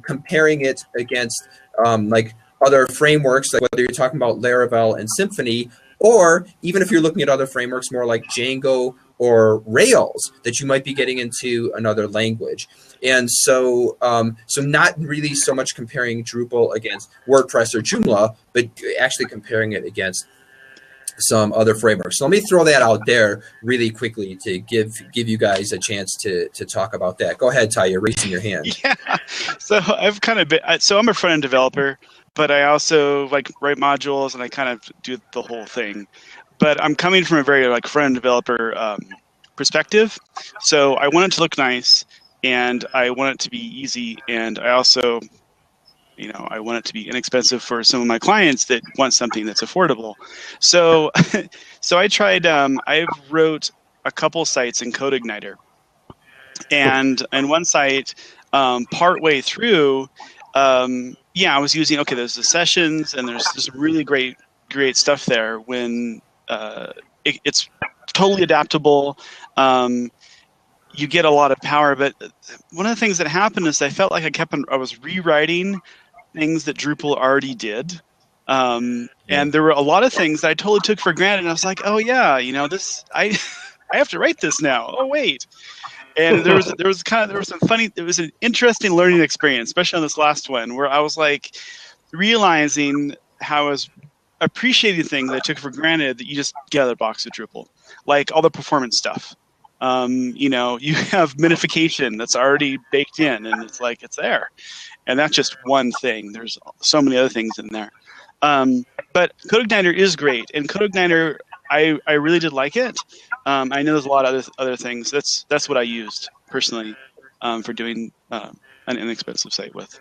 comparing it against like other frameworks, like whether you're talking about Laravel and Symfony, or even if you're looking at other frameworks more like Django or Rails, that you might be getting into another language. And so so not really so much comparing Drupal against WordPress or Joomla, but actually comparing it against some other frameworks. So let me throw that out there really quickly to give you guys a chance to talk about that. Go ahead, Ty, you're raising your hand. Yeah, so I've kind of been, so I'm a front-end developer, but I also like write modules and I kind of do the whole thing. But I'm coming from a very like front-end developer perspective. So I want it to look nice and I want it to be easy, and I also, I want it to be inexpensive for some of my clients that want something that's affordable. So, so I tried. I wrote a couple sites in CodeIgniter, and one site, partway through, I was using. Okay, there's the sessions, and there's really great stuff there. When it's totally adaptable. You get a lot of power, but one of the things that happened is I felt like I was rewriting things that Drupal already did. And there were a lot of things that I totally took for granted. And I was like, oh yeah, I have to write this now. Oh wait. And there was it was an interesting learning experience, especially on this last one, where I was like realizing how I was appreciating things that I took for granted that you just get out of the box with Drupal, like all the performance stuff. You have minification that's already baked in, and it's like it's there, and that's just one thing. There's so many other things in there. But CodeIgniter is great, and CodeIgniter, I really did like it. I know there's a lot of other things. That's what I used personally for doing an inexpensive site with.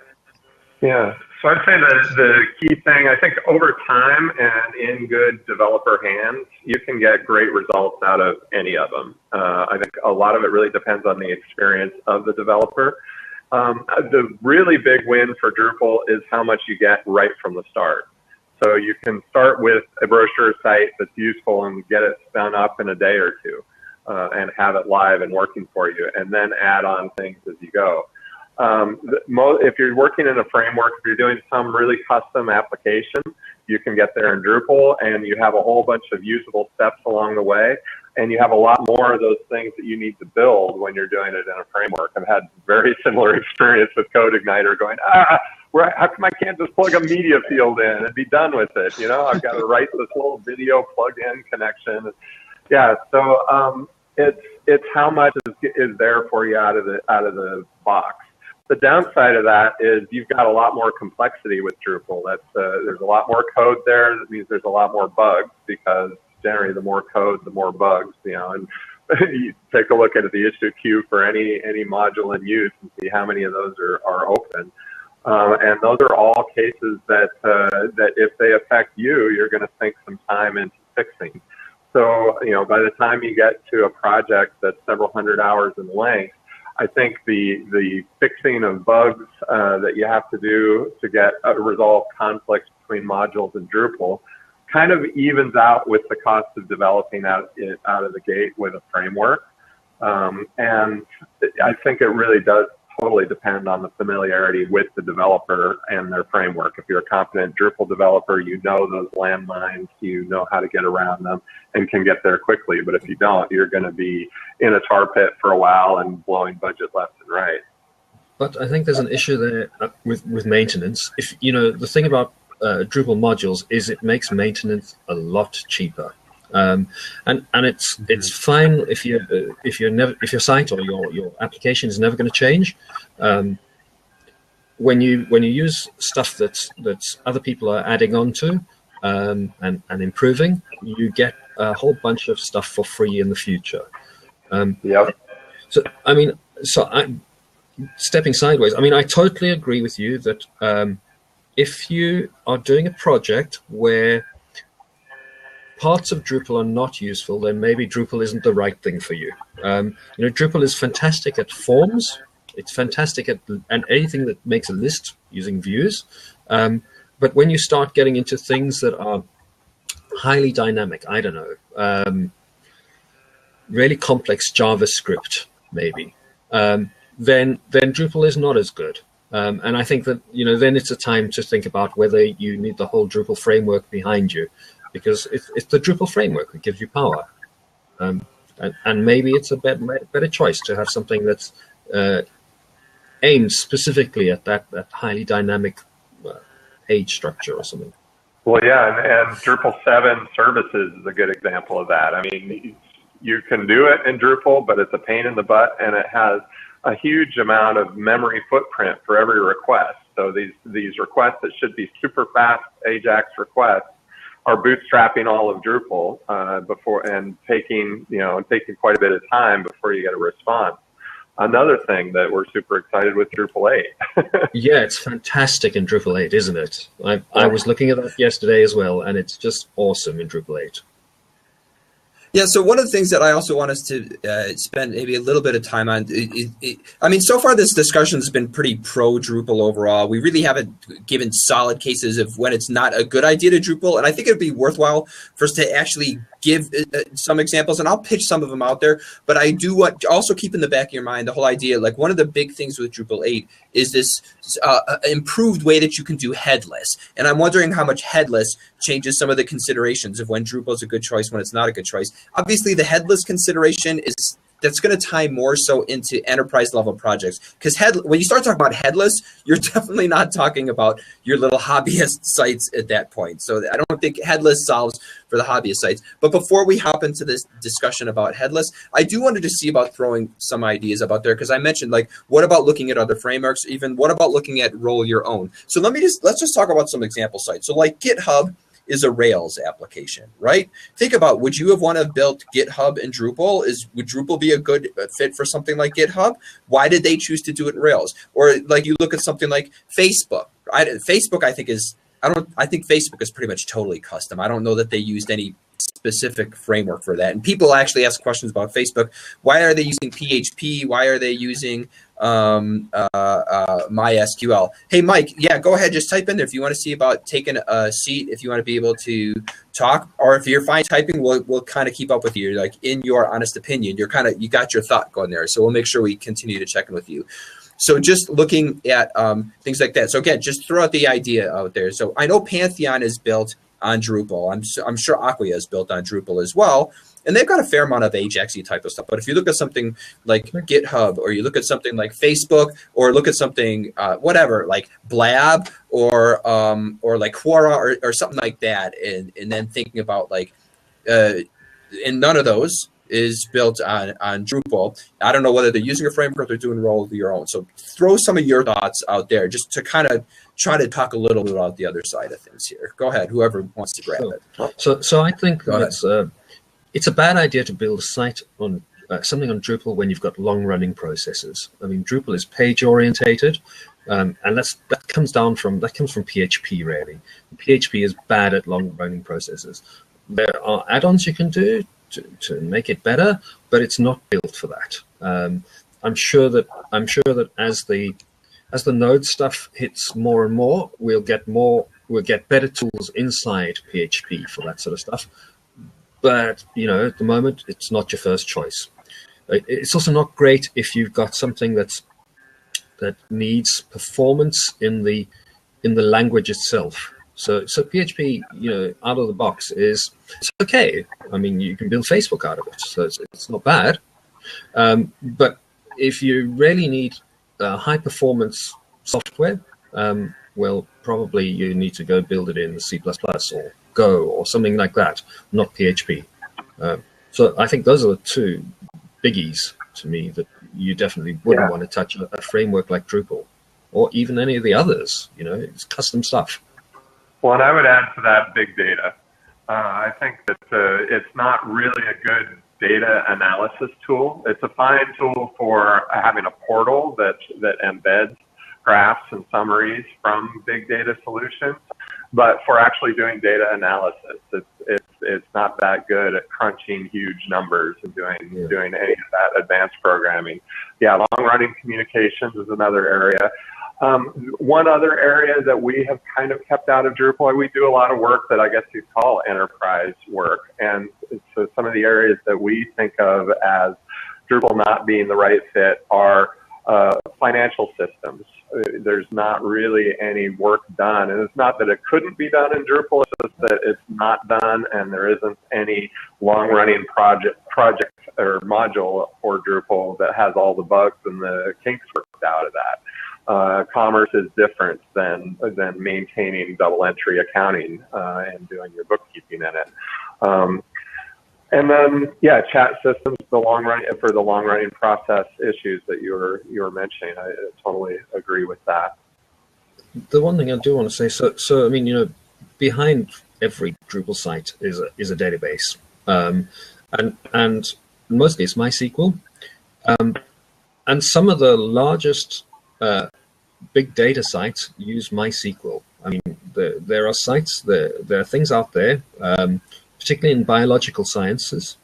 Yeah, so I'd say that the key thing, I think over time and in good developer hands, you can get great results out of any of them. I think a lot of it really depends on the experience of the developer. The really big win for Drupal is how much you get right from the start. So you can start with a brochure site that's useful and get it spun up in a day or two and have it live and working for you, and then add on things as you go. If you're working in a framework, if you're doing some really custom application, you can get there in Drupal, and you have a whole bunch of usable steps along the way, and you have a lot more of those things that you need to build when you're doing it in a framework. I've had very similar experience with CodeIgniter going, how come I can't just plug a media field in and be done with it? I've got to write this little video plug-in connection. Yeah, so it's how much is there for you out of the box. The downside of that is you've got a lot more complexity with Drupal. There's a lot more code there. That means there's a lot more bugs, because generally the more code, the more bugs. And you take a look at the issue queue for any module in use and see how many of those are open. And those are all cases that if they affect you, you're going to sink some time into fixing. So by the time you get to a project that's several hundred hours in length, I think the fixing of bugs that you have to do to get resolve conflicts between modules in Drupal kind of evens out with the cost of developing out of the gate with a framework. And I think it really does totally depend on the familiarity with the developer and their framework. If you're a competent Drupal developer, you know those landmines, you know how to get around them and can get there quickly. But if you don't, you're going to be in a tar pit for a while and blowing budget left and right. But I think there's an issue there with maintenance. If the thing about Drupal modules is it makes maintenance a lot cheaper. And it's fine if your site or your application is never going to change. When you use stuff that's other people are adding on to and improving, you get a whole bunch of stuff for free in the future. Yep. So I'm stepping sideways. I totally agree with you that if you are doing a project where parts of Drupal are not useful, then maybe Drupal isn't the right thing for you. Drupal is fantastic at forms. It's fantastic at anything that makes a list using views. But when you start getting into things that are highly dynamic, I don't know, really complex JavaScript, maybe, then Drupal is not as good. And I think that, then it's a time to think about whether you need the whole Drupal framework behind you, because it's the Drupal framework that gives you power. And maybe it's a better choice to have something that's aimed specifically at that highly dynamic page structure or something. Well, yeah, and Drupal 7 services is a good example of that. You can do it in Drupal, but it's a pain in the butt, and it has a huge amount of memory footprint for every request. So these requests that should be super fast AJAX requests are bootstrapping all of Drupal before and taking quite a bit of time before you get a response. Another thing that we're super excited with Drupal 8. Yeah, it's fantastic in Drupal 8, isn't it? I was looking at that yesterday as well, and it's just awesome in Drupal 8. Yeah, so one of the things that I also want us to spend maybe a little bit of time on, so far this discussion has been pretty pro-Drupal overall. We really haven't given solid cases of when it's not a good idea to Drupal, and I think it would be worthwhile for us to actually give some examples, and I'll pitch some of them out there. But I do want to also keep in the back of your mind the whole idea, like one of the big things with Drupal 8 is this improved way that you can do headless. And I'm wondering how much headless changes some of the considerations of when Drupal is a good choice, when it's not a good choice. Obviously, the headless consideration is that's going to tie more so into enterprise level projects, because when you start talking about headless, you're definitely not talking about your little hobbyist sites at that point. So I don't think headless solves for the hobbyist sites. But before we hop into this discussion about headless, I do wanted to see about throwing some ideas about there, because I mentioned, like, what about looking at other frameworks? Even what about looking at roll your own? So let's just talk about some example sites. So like GitHub is a Rails application, right? Think about, would you have want to have built GitHub in Drupal? Would Drupal be a good fit for something like GitHub? Why did they choose to do it in Rails? Or like you look at something like Facebook. I think Facebook is pretty much totally custom. I don't know that they used any specific framework for that. And people actually ask questions about Facebook. Why are they using PHP? Why are they using MySQL? Hey, Mike, yeah, go ahead. Just type in there if you want to see about taking a seat, if you want to be able to talk, or if you're fine typing, we'll kind of keep up with you. Like, in your honest opinion, you got your thought going there. So we'll make sure we continue to check in with you. So just looking at things like that. So again, just throw out the idea out there. So I know Pantheon is built on Drupal. I'm sure Acquia is built on Drupal as well. And they've got a fair amount of Ajax-y type of stuff. But if you look at something like GitHub, or you look at something like Facebook, or look at something, whatever, like Blab, or like Quora, or something like that, and then thinking about, like, and none of those is built on Drupal. I don't know whether they're using a framework or they're doing roll of your own. So throw some of your thoughts out there, just to kind of try to talk a little bit about the other side of things here. Go ahead, whoever wants to grab it. So I think it's a bad idea to build a site on something on Drupal when you've got long-running processes. I mean, Drupal is page-orientated, and that comes from PHP, really. PHP is bad at long-running processes. There are add-ons you can do to make it better, but it's not built for that. I'm sure that as the Node stuff hits more and more, we'll get better tools inside PHP for that sort of stuff. But at the moment, it's not your first choice. It's also not great if you've got something that needs performance in the language itself. So PHP, out of the box it's okay. I mean, you can build Facebook out of it, so it's not bad. But if you really need high performance software, well, probably you need to go build it in C++ or Go or something like that, not PHP. So I think those are the two biggies to me that you definitely wouldn't want to touch a framework like Drupal, or even any of the others. It's custom stuff. Well, and I would add to that big data. I think that it's not really a good data analysis tool. It's a fine tool for having a portal that embeds graphs and summaries from big data solutions. But for actually doing data analysis, it's not that good at crunching huge numbers and doing any of that advanced programming. Yeah, long-running communications is another area. One other area that we have kind of kept out of Drupal, we do a lot of work that I guess you'd call enterprise work. And so some of the areas that we think of as Drupal not being the right fit are financial systems. There's not really any work done. And it's not that it couldn't be done in Drupal, it's just that it's not done, and there isn't any long-running project or module for Drupal that has all the bugs and the kinks worked out of that. Commerce is different than maintaining double entry accounting and doing your bookkeeping in it. And then, chat systems, for the long running process issues that you were mentioning. I totally agree with that. The one thing I do want to say, so I mean, behind every Drupal site is a database, and mostly it's MySQL, and some of the largest big data sites use MySQL. I mean, there are sites, there are things out there, particularly in biological sciences,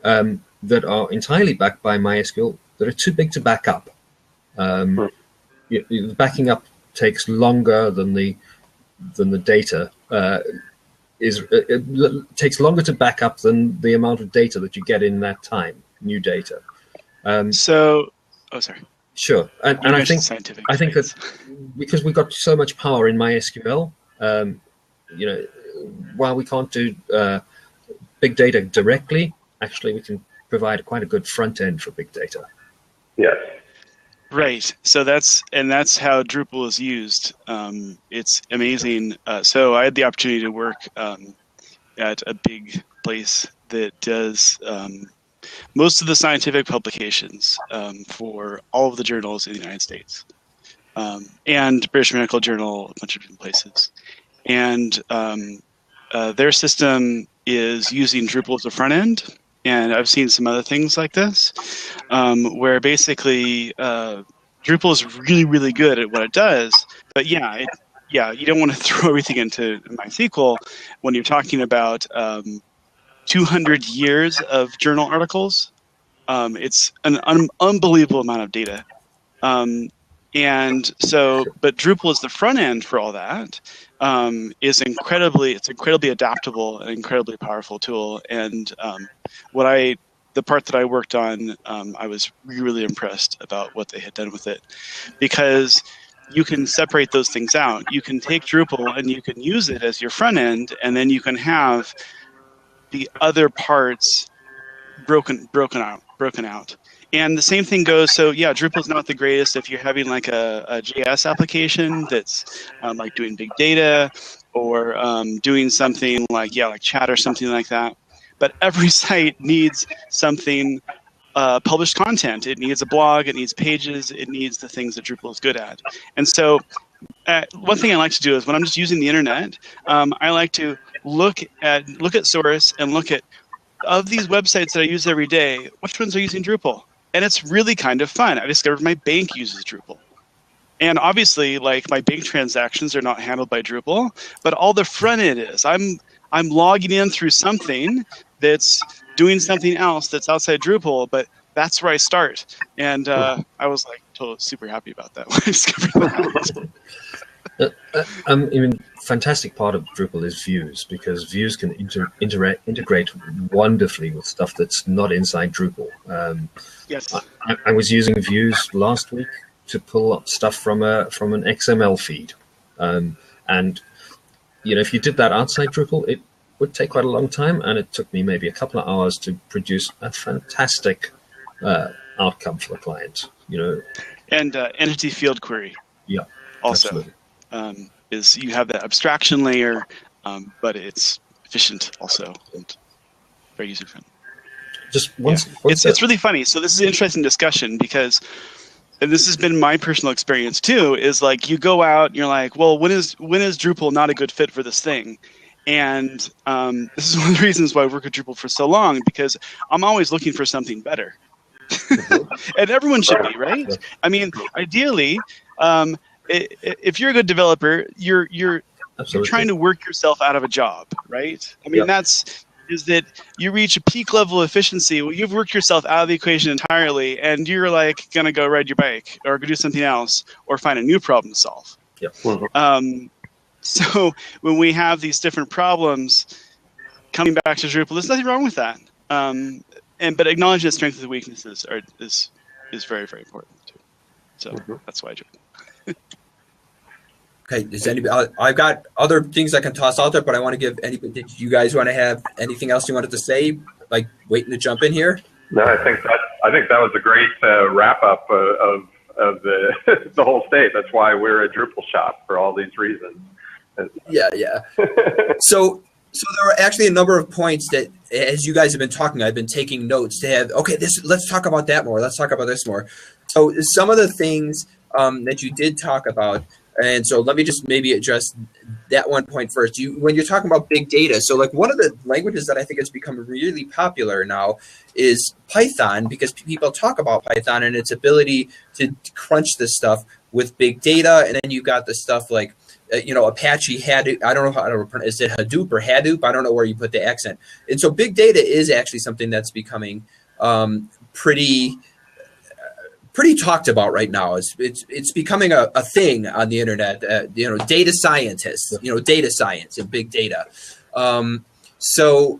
that are entirely backed by MySQL that are too big to back up. Backing up takes longer than the data, takes longer to back up than the amount of data that you get in that time, new data. Sorry. Sure, and I think that because we've got so much power in MySQL, while we can't do big data directly, actually we can provide quite a good front end for big data. Yes. Right. So that's how Drupal is used. It's amazing. So I had the opportunity to work at a big place that does most of the scientific publications for all of the journals in the United States, and British Medical Journal, a bunch of different places. And their system is using Drupal as a front end. And I've seen some other things like this, where basically Drupal is really, really good at what it does. But you don't want to throw everything into MySQL when you're talking about 200 years of journal articles. It's an unbelievable amount of data. And so, but Drupal is the front end for all that. It's incredibly adaptable and incredibly powerful tool. And the part that I worked on, I was really impressed about what they had done with it, because you can separate those things out. You can take Drupal and you can use it as your front end, and then you can have the other parts broken out. And the same thing goes. So yeah, Drupal is not the greatest if you're having like a JS application that's like doing big data or doing something like chat or something like that. But every site needs something published content. It needs a blog. It needs pages. It needs the things that Drupal is good at. And so one thing I like to do is when I'm just using the internet, I like to look at source and look at, of these websites that I use every day, which ones are using Drupal? And it's really kind of fun. I discovered my bank uses Drupal. And obviously, like, my bank transactions are not handled by Drupal, but all the front end is. I'm logging in through something that's doing something else that's outside Drupal, but that's where I start. And I was like totally super happy about that when I discovered that. Even fantastic part of Drupal is views, because views can integrate wonderfully with stuff that's not inside Drupal. Yes. I was using views last week to pull up stuff from an XML feed, and if you did that outside Drupal, it would take quite a long time, and it took me maybe a couple of hours to produce a fantastic outcome for the client. And entity field query. Yeah. Also. Absolutely. Is you have that abstraction layer, but it's efficient also and very user friendly. It's really funny. So this is an interesting discussion because, and this has been my personal experience too, is like you go out and you're like, well, when is Drupal not a good fit for this thing? And this is one of the reasons why I work with Drupal for so long, because I'm always looking for something better. And everyone should be, right? I mean, ideally, if you're a good developer, you're trying to work yourself out of a job, right? I mean, is that you reach a peak level of efficiency. Well, you've worked yourself out of the equation entirely, and you're like gonna go ride your bike or go do something else or find a new problem to solve. Yeah. So when we have these different problems coming back to Drupal, there's nothing wrong with that. But acknowledging the strengths and weaknesses is very, very important too. So that's why I joined. Okay, does anybody? I've got other things I can toss out there, but I want to give anybody. Did you guys want to have anything else you wanted to say? Like waiting to jump in here? No, I think that was a great wrap up of the the whole state. That's why we're a Drupal shop, for all these reasons. Yeah. So there are actually a number of points that, as you guys have been talking, I've been taking notes to have. Okay, let's talk about that more. Let's talk about this more. So some of the things that you did talk about. And so let me just maybe address that one point first. When you're talking about big data, so like one of the languages that I think has become really popular now is Python, because people talk about Python and its ability to crunch this stuff with big data. And then you got the stuff like, Apache Hadoop. I don't know how to pronounce. Is it Hadoop or Hadoop? I don't know where you put the accent. And so big data is actually something that's becoming pretty talked about right now. It's becoming a thing on the internet. Data scientists, data science and big data. So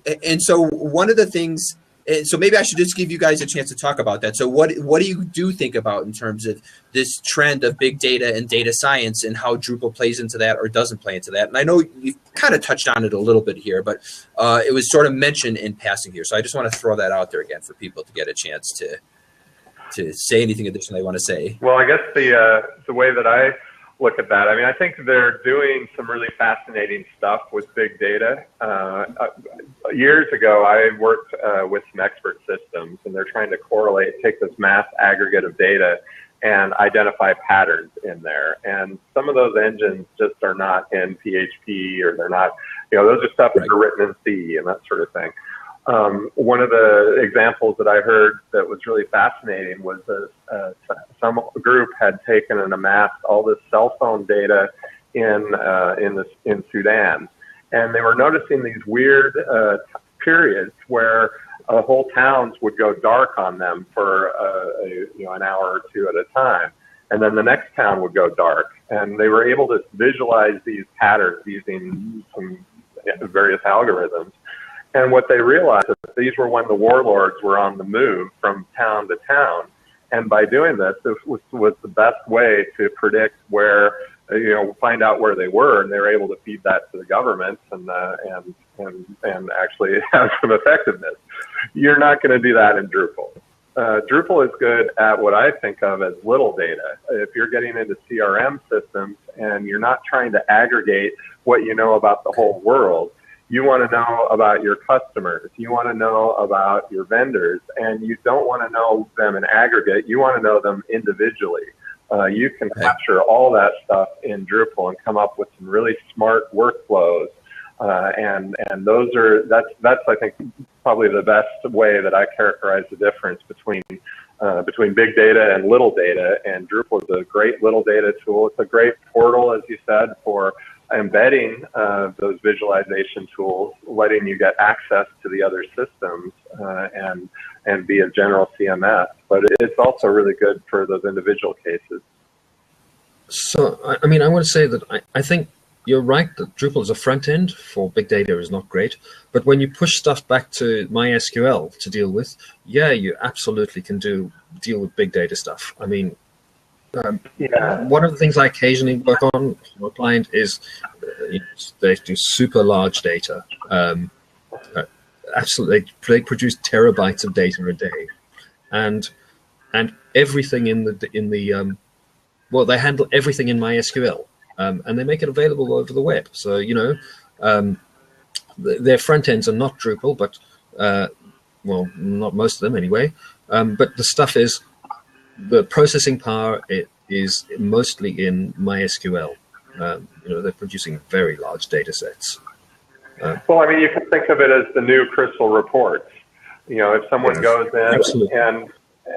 one of the things, so maybe I should just give you guys a chance to talk about that. So what do you think about in terms of this trend of big data and data science and how Drupal plays into that or doesn't play into that? And I know you kind of touched on it a little bit here, but it was sort of mentioned in passing here. So I just want to throw that out there again for people to get a chance to say anything additional they want to say. Well, I guess the way that I look at that, I mean, I think they're doing some really fascinating stuff with big data. Years ago, I worked with some expert systems, and they're trying to take this mass aggregate of data and identify patterns in there. And some of those engines just are not in PHP, or they're not, those are stuff that are written in C and that sort of thing. One of the examples that I heard that was really fascinating was some group had taken and amassed all this cell phone data in Sudan, and they were noticing these weird periods where whole towns would go dark on them for an hour or two at a time, and then the next town would go dark, and they were able to visualize these patterns using some various algorithms. And what they realized is that these were when the warlords were on the move from town to town. And by doing this, this was the best way to predict where, find out where they were, and they were able to feed that to the government and actually have some effectiveness. You're not going to do that in Drupal. Drupal is good at what I think of as little data. If you're getting into CRM systems and you're not trying to aggregate what you know about the whole world, you want to know about your customers, you want to know about your vendors, and you don't want to know them in aggregate, you want to know them individually. You can capture all that stuff in Drupal and come up with some really smart workflows. And that's I think probably the best way that I characterize the difference between big data and little data. And Drupal is a great little data tool. It's a great portal, as you said, for embedding those visualization tools, letting you get access to the other systems and be a general CMS. But it's also really good for those individual cases. So, I mean, I want to say that I think you're right that Drupal as a front end for big data is not great. But when you push stuff back to MySQL to deal with, yeah, you absolutely can deal with big data stuff. I mean, one of the things I occasionally work on for a client is they do super large data. Absolutely, they produce terabytes of data a day, and everything they handle everything in MySQL, and they make it available over the web. So their front ends are not Drupal, but not most of them anyway. But the stuff is. The processing power is mostly in MySQL. They're producing very large data sets. Well, I mean, you can think of it as the new Crystal reports. If someone goes in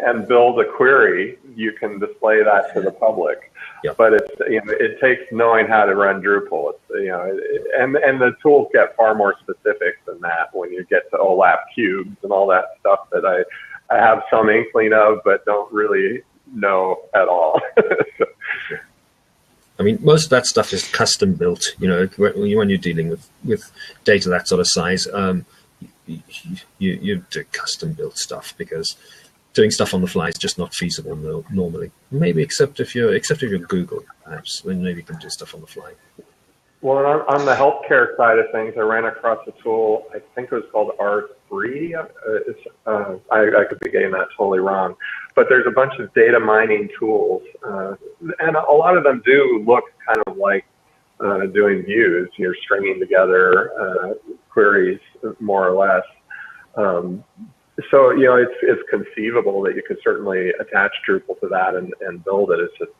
and builds a query, you can display that to the public. Yep. But it takes knowing how to run Drupal. And the tools get far more specific than that when you get to OLAP cubes and all that stuff that I have some inkling of, but don't really know at all. I mean, most of that stuff is custom built. When you're dealing with data that sort of size, you do custom built stuff because doing stuff on the fly is just not feasible normally. Maybe except if you're Google, perhaps, then maybe you can do stuff on the fly. Well, on the healthcare side of things, I ran across a tool, I think it was called R3. I could be getting that totally wrong. But there's a bunch of data mining tools, and a lot of them do look kind of like doing views. You're stringing together queries, more or less. So, it's conceivable that you could certainly attach Drupal to that and build it. It's just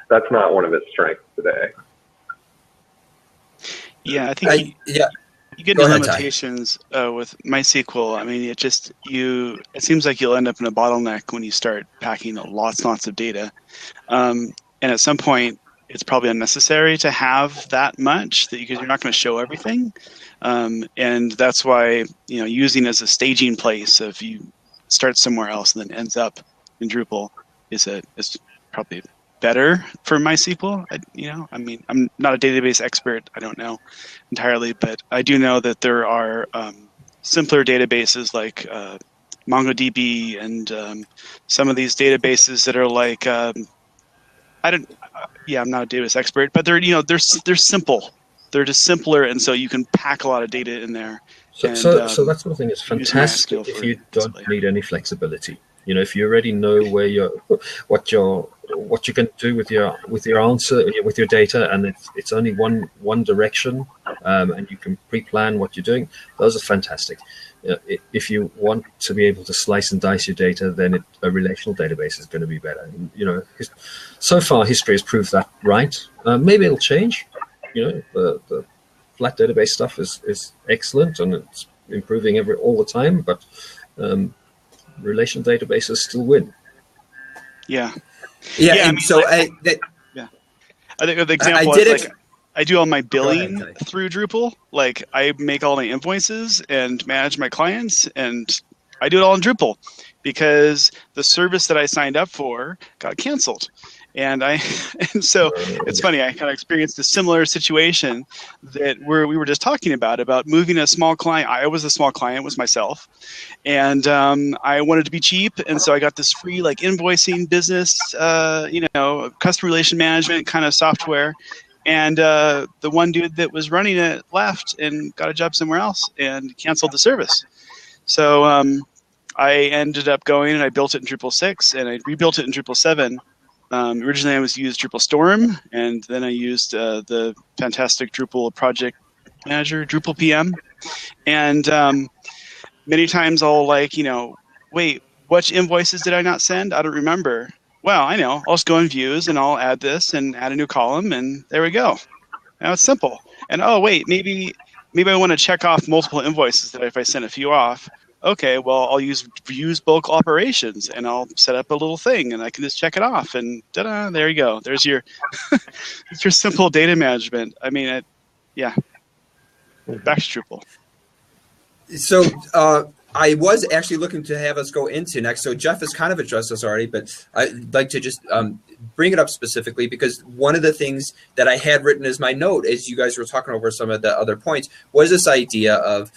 that's not one of its strengths today. Yeah, I think you get into limitations with MySQL. I mean, it seems like you'll end up in a bottleneck when you start packing lots and lots of data. And at some point, it's probably unnecessary to have that much because you're not going to show everything. And that's why using as a staging place, if you start somewhere else and then ends up in Drupal, is probably better for MySQL. I mean, I'm not a database expert. I don't know entirely, but I do know that there are simpler databases like MongoDB and some of these databases that are like I'm not a database expert, but they're simple. They're just simpler, and so you can pack a lot of data in there. So that sort of thing is fantastic if you don't need any flexibility. If you already know what you're going to do with your answer, with your data, and it's only one direction, and you can pre-plan what you're doing. Those are fantastic. If you want to be able to slice and dice your data, then a relational database is going to be better. So far history has proved that right. Maybe it'll change. The flat database stuff is excellent and it's improving all the time, but relational databases still win. Yeah. I mean, so I think the example is I do all my billing through Drupal. Like I make all my invoices and manage my clients, and I do it all in Drupal because the service that I signed up for got canceled. And so it's funny, I kind of experienced a similar situation that we were just talking about moving a small client. I was a small client, was myself. And I wanted to be cheap. And so I got this free like invoicing business, customer relation management kind of software. And the one dude that was running it left and got a job somewhere else and canceled the service. So I ended up going and I built it in Drupal 6 and I rebuilt it in Drupal 7. Originally, I used Drupal Storm, and then I used the fantastic Drupal project manager, Drupal PM. And many times I'll wait, which invoices did I not send? I don't remember. Well, I know. I'll just go in views, and I'll add this and add a new column, and there we go. Now it's simple. And oh, wait, maybe I want to check off multiple invoices that if I send a few off, okay, well, I'll use bulk operations, and I'll set up a little thing, and I can just check it off, and ta-da, there you go. There's your it's your simple data management. I mean, back to Drupal. So I was actually looking to have us go into next. So Jeff has kind of addressed this already, but I'd like to just bring it up specifically because one of the things that I had written as my note as you guys were talking over some of the other points was this idea of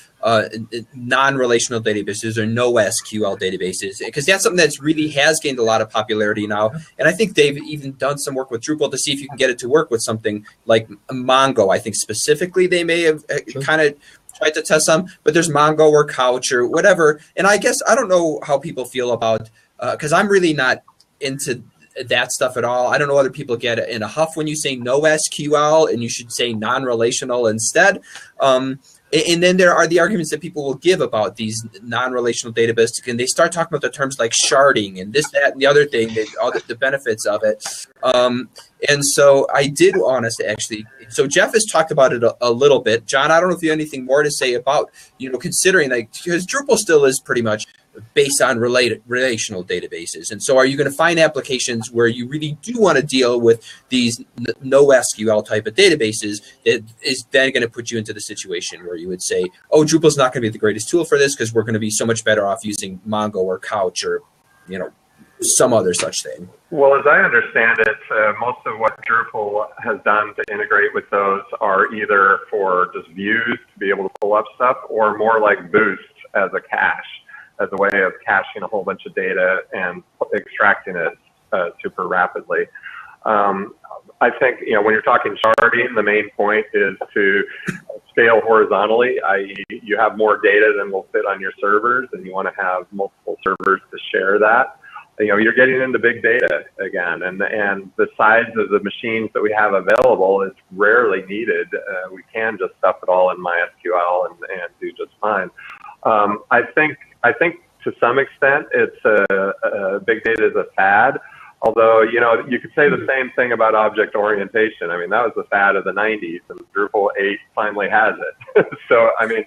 non-relational databases or no SQL databases, because that's something that's really has gained a lot of popularity now. And I think they've even done some work with Drupal to see if you can get it to work with something like Mongo. I think specifically they may have kind of tried to test some, but there's Mongo or Couch or whatever. And I guess I don't know how people feel about, because I'm really not into that stuff at all. I don't know whether people get in a huff when you say no SQL and you should say non-relational instead. And then there are the arguments that people will give about these non-relational databases, and they start talking about the terms like sharding and this, that, and the other thing, all the benefits of it. And so I did want us to actually, so Jeff has talked about it a little bit. John, I don't know if you have anything more to say about, considering because Drupal still is pretty much based on relational databases. And so are you going to find applications where you really do want to deal with these no SQL type of databases that is then going to put you into the situation where you would say, oh, Drupal's not going to be the greatest tool for this because we're going to be so much better off using Mongo or Couch or, some other such thing? Well, as I understand it, most of what Drupal has done to integrate with those are either for just views to be able to pull up stuff or more like Boost as a cache, as a way of caching a whole bunch of data and extracting it super rapidly. I think, when you're talking sharding, the main point is to scale horizontally, i.e. you have more data than will fit on your servers and you want to have multiple servers to share that. You're getting into big data again, and the size of the machines that we have available is rarely needed. We can just stuff it all in MySQL and do just fine. I think to some extent it's big data is a fad. Although, you could say the same thing about object orientation. I mean, that was the fad of the 90s, and Drupal 8 finally has it. So, I mean,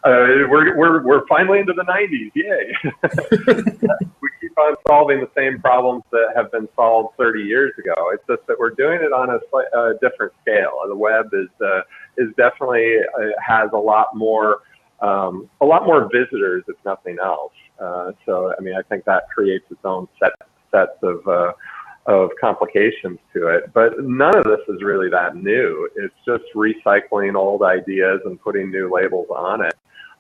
we're finally into the 90s. Yay! We keep on solving the same problems that have been solved 30 years ago. It's just that we're doing it on a different scale. The web is definitely has a lot more visitors, if nothing else. So, I mean, I think that creates its own sets of of complications to it. But none of this is really that new. It's just recycling old ideas and putting new labels on it,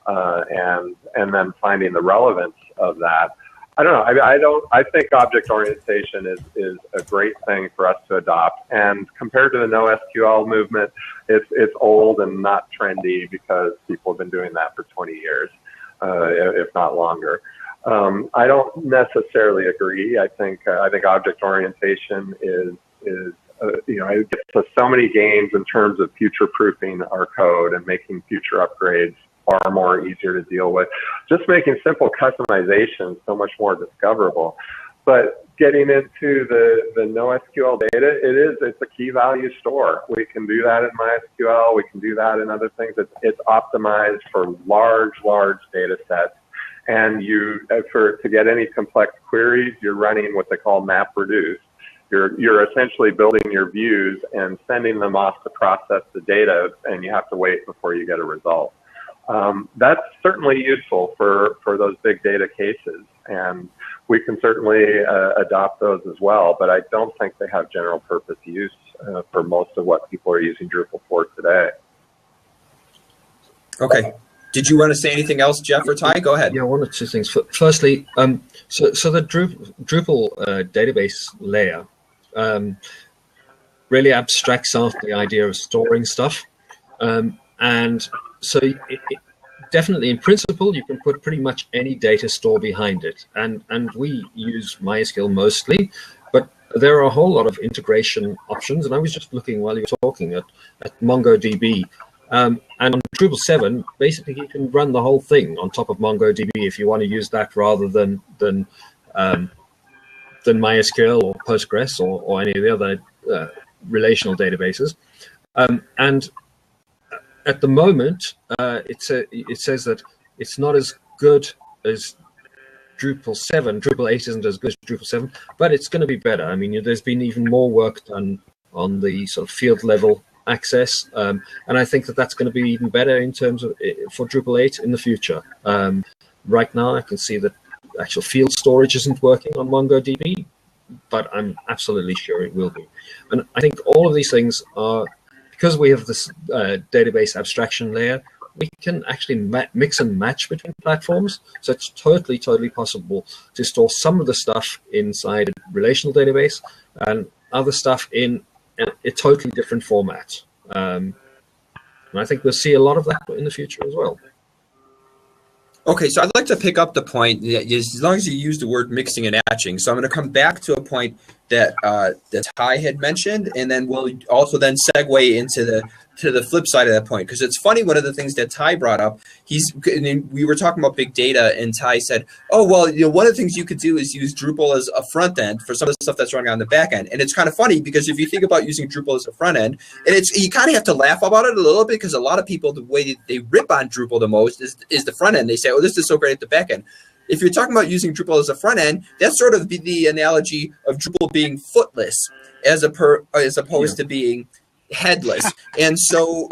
and then finding the relevance of that. I don't know. I think object orientation is a great thing for us to adopt. And compared to the NoSQL movement, it's old and not trendy because people have been doing that for 20 years, if not longer. I don't necessarily agree. I think object orientation is it gets us so many gains in terms of future-proofing our code and making future upgrades far more easier to deal with. Just making simple customization so much more discoverable. But getting into the NoSQL data, it's a key value store. We can do that in MySQL. We can do that in other things. It's optimized for large data sets. And to get any complex queries, you're running what they call MapReduce. You're essentially building your views and sending them off to process the data, and you have to wait before you get a result. That's certainly useful for those big data cases, and we can certainly adopt those as well, but I don't think they have general purpose use for most of what people are using Drupal for today. Okay. Did you want to say anything else, Jeff or Ty? Go ahead. Yeah, one or two things. Firstly, so the Drupal database layer really abstracts out the idea of storing stuff. And so definitely in principle, you can put pretty much any data store behind it. And we use MySQL mostly, but there are a whole lot of integration options. And I was just looking while you were talking at MongoDB. And on Drupal 7, basically you can run the whole thing on top of MongoDB if you want to use that rather than MySQL or Postgres or any of the other relational databases. And at the moment, it says that it's not as good as Drupal 7. Drupal 8 isn't as good as Drupal 7, but it's going to be better. I mean, there's been even more work done on the sort of field level access, and I think that's going to be even better in terms of for Drupal 8 in the future. Right now, I can see that actual field storage isn't working on MongoDB, but I'm absolutely sure it will be. And I think all of these things are, because we have this database abstraction layer, we can actually mix and match between platforms. So it's totally possible to store some of the stuff inside a relational database and other stuff in a totally different format. And I think we'll see a lot of that in the future as well. Okay, so I'd like to pick up the point, as long as you use the word mixing and matching. So I'm going to come back to a point that Ty had mentioned, and then we'll also then segue into the flip side of that point, because it's funny. One of the things that Ty brought up, we were talking about big data, and Ty said, "Oh, well, one of the things you could do is use Drupal as a front end for some of the stuff that's running on the back end." And it's kind of funny because if you think about using Drupal as a front end, and you kind of have to laugh about it a little bit because a lot of people, the way they rip on Drupal the most is the front end. They say, "Oh, this is so great at the back end." If you're talking about using Drupal as a front end, that's sort of the analogy of Drupal being footless as opposed to being headless. And so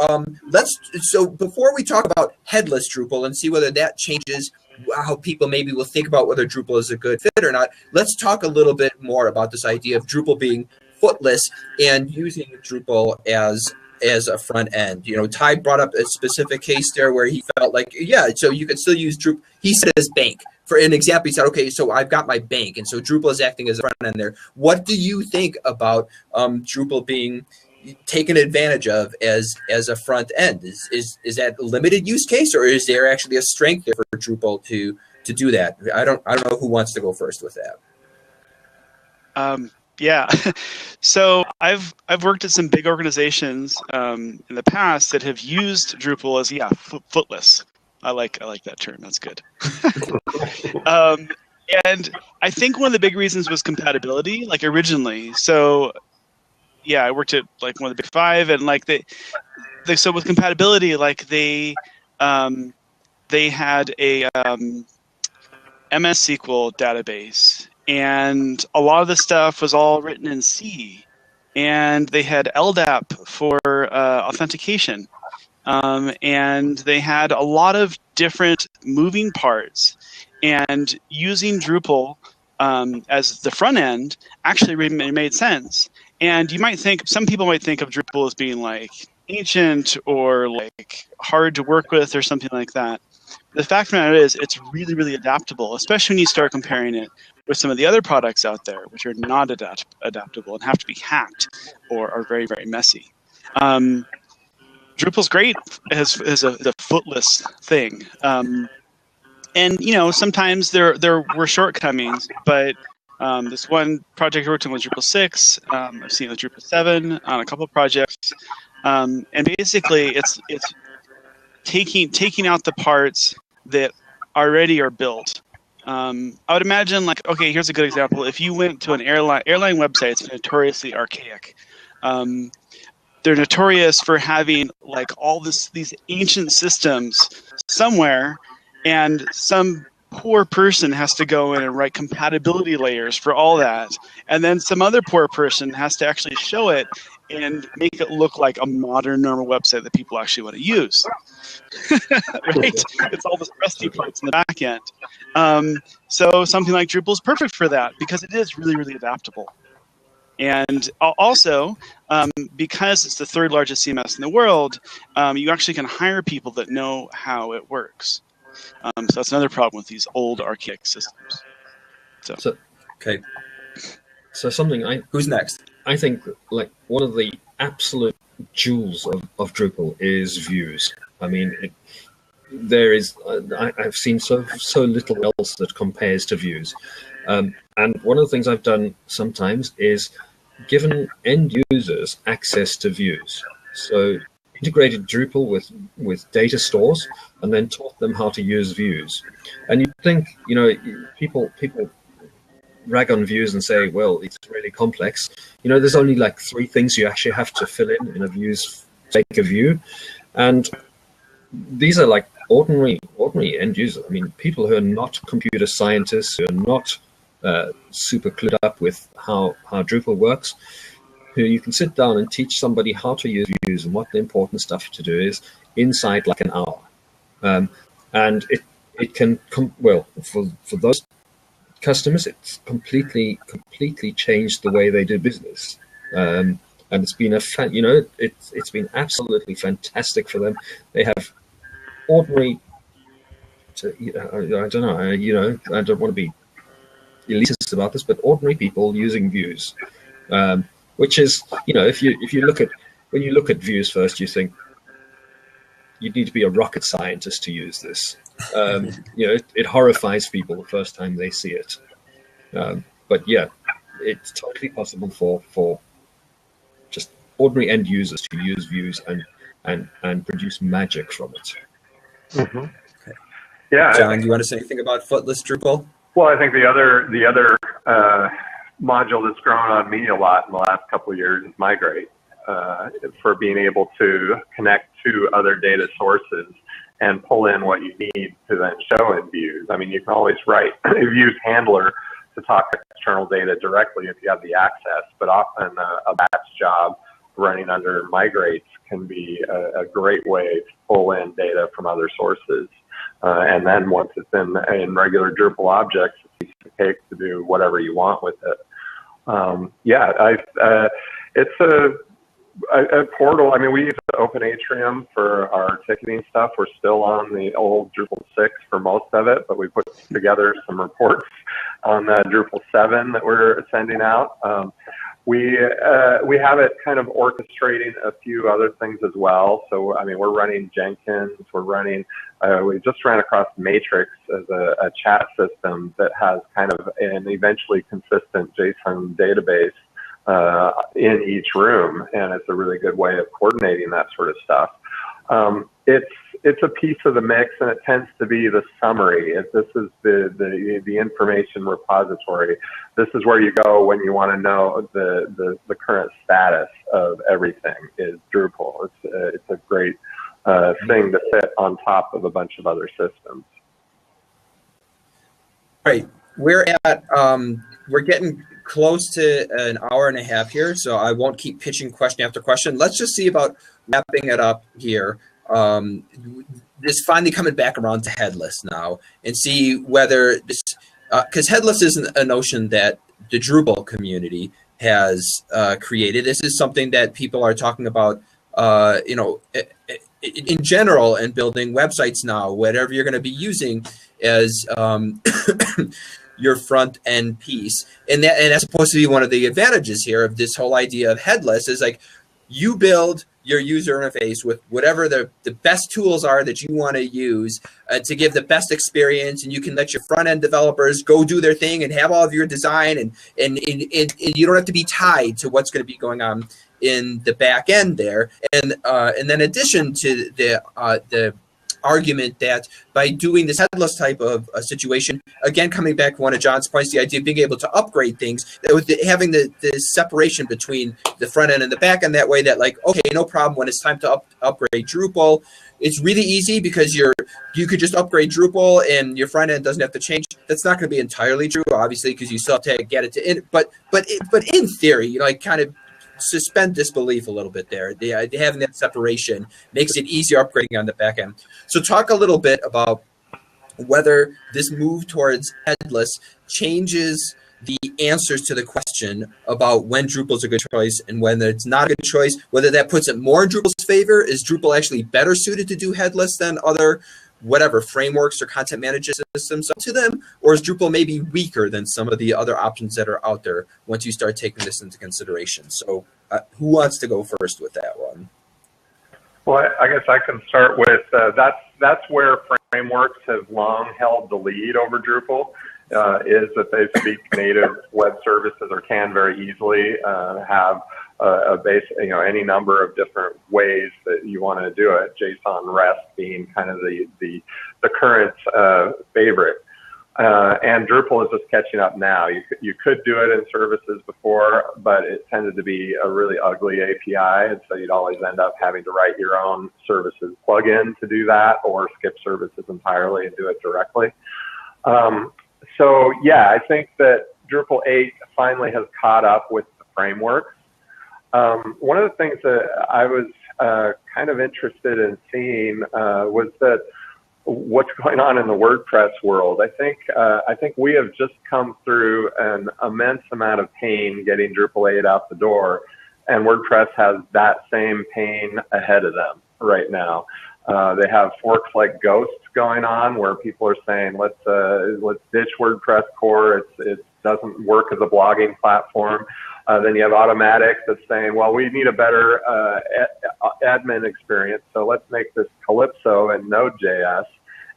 so before we talk about headless Drupal and see whether that changes how people maybe will think about whether Drupal is a good fit or not, let's talk a little bit more about this idea of Drupal being footless and using Drupal as a front end. Ty brought up a specific case there where he felt like, yeah, so you could still use Drupal. He said his bank. For an example, he said, okay, so I've got my bank, and so Drupal is acting as a front end there. What do you think about Drupal being taken advantage of as a front end? Is that a limited use case, or is there actually a strength there for Drupal to do that? I don't know who wants to go first with that. Yeah, so I've worked at some big organizations in the past that have used Drupal as footless. I like that term. That's good. And I think one of the big reasons was compatibility, like originally. So yeah, I worked at like one of the big five, and like so with compatibility, like they had a MS SQL database, and a lot of the stuff was all written in C, and they had LDAP for authentication, and they had a lot of different moving parts, and using Drupal as the front end actually made sense. And you might think, some people might think of Drupal as being like ancient or like hard to work with or something like that. The fact of the matter is, it's really, really adaptable, especially when you start comparing it with some of the other products out there, which are not adaptable and have to be hacked or are very, very messy. Drupal's great as a footless thing. And, you know, sometimes there were shortcomings, but this one project I worked on was Drupal 6. I've seen it with Drupal 7 on a couple of projects. And basically, it's taking out the parts that already are built. I would imagine, like, okay, here's a good example. If you went to an airline website, it's notoriously archaic. They're notorious for having like all these ancient systems somewhere, and some poor person has to go in and write compatibility layers for all that, and then some other poor person has to actually show it and make it look like a modern normal website that people actually want to use. Right? It's all the rusty parts in the back end. So something like Drupal is perfect for that because it is really, really adaptable. And also, because it's the third largest CMS in the world, you actually can hire people that know how it works. So that's another problem with these old archaic systems. So okay. So something Who's next? I think like one of the absolute jewels of Drupal is views. I mean, I've seen so little else that compares to views. And one of the things I've done sometimes is given end users access to views. So integrated Drupal with data stores and then taught them how to use views. And you think, you know, people rag on views and say, well, it's really complex. You know, there's only like 3 things you actually have to fill in a view's make a view. And these are like ordinary end users. I mean, people who are not computer scientists, who are not super clued up with how Drupal works, who you can sit down and teach somebody how to use views and what the important stuff to do is inside like an hour. And it can come, well, for those customers, it's completely changed the way they do business. And it's been it's been absolutely fantastic for them. They have ordinary, I don't know, I don't want to be elitist about this, but ordinary people using views, which is, you know, when you look at views first, you think you need to be a rocket scientist to use this. You know, it horrifies people the first time they see it. But yeah, it's totally possible for just ordinary end users to use views and produce magic from it. Mm-hmm. Okay. Yeah, John, do you want to say anything about footless Drupal? Well, I think the other module that's grown on me a lot in the last couple of years is Migrate, for being able to connect to other data sources and pull in what you need to then show in views. I mean, you can always write a views handler to talk to external data directly if you have the access, but often a batch job running under Migrates can be a great way to pull in data from other sources. And then once it's in regular Drupal objects, it's a piece of cake to do whatever you want with it. It's a portal. I mean, we use Open Atrium for our ticketing stuff. We're still on the old Drupal 6 for most of it, but we put together some reports on Drupal 7 that we're sending out. We have it kind of orchestrating a few other things as well. So, I mean, we're running Jenkins. We're running, we just ran across Matrix as a chat system that has kind of an eventually consistent JSON database in each room, and it's a really good way of coordinating that sort of stuff. It's a piece of the mix, and it tends to be the summary. This is the information repository. This is where you go when you want to know the current status of everything is Drupal. It's a great thing to sit on top of a bunch of other systems. All right, we're getting close to an hour and a half here, so I won't keep pitching question after question. Let's just see about wrapping it up here. This finally coming back around to headless now, and see whether this because headless isn't a notion that the Drupal community has created. This is something that people are talking about, in general, and building websites now, whatever you're going to be using as your front end piece. And that's supposed to be one of the advantages here of this whole idea of headless is like you build your user interface with whatever the best tools are that you want to use to give the best experience, and you can let your front end developers go do their thing and have all of your design, and you don't have to be tied to what's going to be going on in the back end there. And then in addition to the argument that by doing this headless type of situation, again, coming back to one of John's points, the idea of being able to upgrade things, that with having the separation between the front end and the back end, that way that like, okay, no problem, when it's time to upgrade Drupal, it's really easy because you could just upgrade Drupal and your front end doesn't have to change. That's not going to be entirely true, obviously, because you still have to get it to but in theory, like kind of suspend disbelief a little bit there. Having that separation makes it easier upgrading on the back end. So talk a little bit about whether this move towards headless changes the answers to the question about when Drupal's a good choice and when it's not a good choice, whether that puts it more in Drupal's favor. Is Drupal actually better suited to do headless than other whatever frameworks or content management systems up to them, or is Drupal maybe weaker than some of the other options that are out there once you start taking this into consideration? So who wants to go first with that one? Well, I guess I can start with that's where frameworks have long held the lead over Drupal, is that they speak native web services or can very easily have a base, any number of different ways that you want to do it. JSON REST being kind of the current favorite. And Drupal is just catching up now. You could do it in services before, but it tended to be a really ugly API, and so you'd always end up having to write your own services plugin to do that, or skip services entirely and do it directly. So yeah, I think that Drupal 8 finally has caught up with the frameworks. One of the things that I was kind of interested in seeing was that what's going on in the WordPress world. I think we have just come through an immense amount of pain getting Drupal 8 out the door, and WordPress has that same pain ahead of them right now. They have forks like Ghost going on, where people are saying, let's ditch WordPress core. It doesn't work as a blogging platform. Then you have Automatic that's saying, well, we need a better admin experience, so let's make this Calypso and Node.js,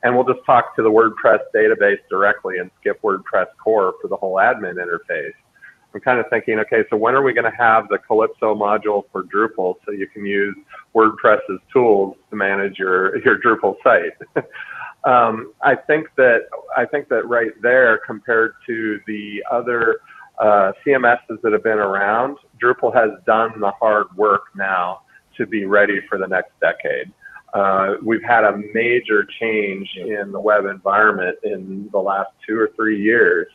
and we'll just talk to the WordPress database directly and skip WordPress core for the whole admin interface. I'm kind of thinking, okay, so when are we going to have the Calypso module for Drupal so you can use WordPress's tools to manage your Drupal site? I think that right there, compared to the other CMSs that have been around, Drupal has done the hard work now to be ready for the next decade. We've had a major change in the web environment in the last 2 or 3 years.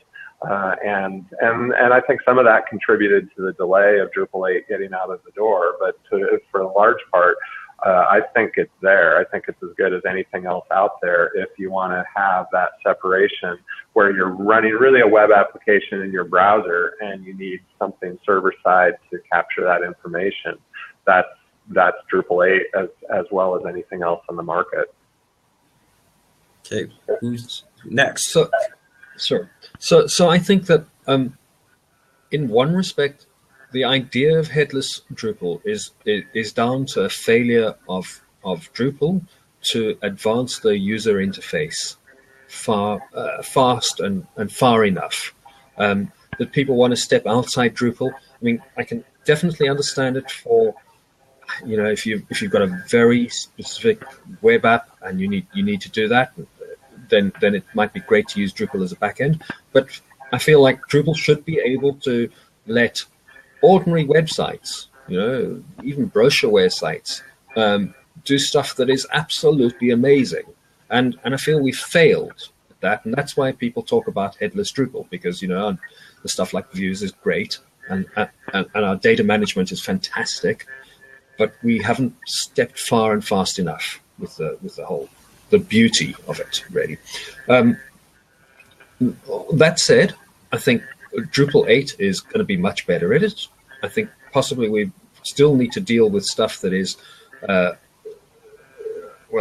And I think some of that contributed to the delay of Drupal 8 getting out of the door, but for the large part, I think it's there. I think it's as good as anything else out there if you want to have that separation where you're running really a web application in your browser and you need something server-side to capture that information. That's Drupal 8 as well as anything else on the market. Okay, who's next? So I think that in one respect, the idea of headless Drupal is down to a failure of Drupal to advance the user interface fast and far enough that people want to step outside Drupal. I mean, I can definitely understand it for, if you've got a very specific web app and you need to do that, then it might be great to use Drupal as a backend. But I feel like Drupal should be able to let ordinary websites, even brochureware sites, do stuff that is absolutely amazing. And I feel we failed at that, and that's why people talk about headless Drupal, because the stuff like views is great, and our data management is fantastic, but we haven't stepped far and fast enough with the beauty of it, really. That said, I think Drupal 8 is going to be much better at it. I think possibly we still need to deal with stuff that is, well,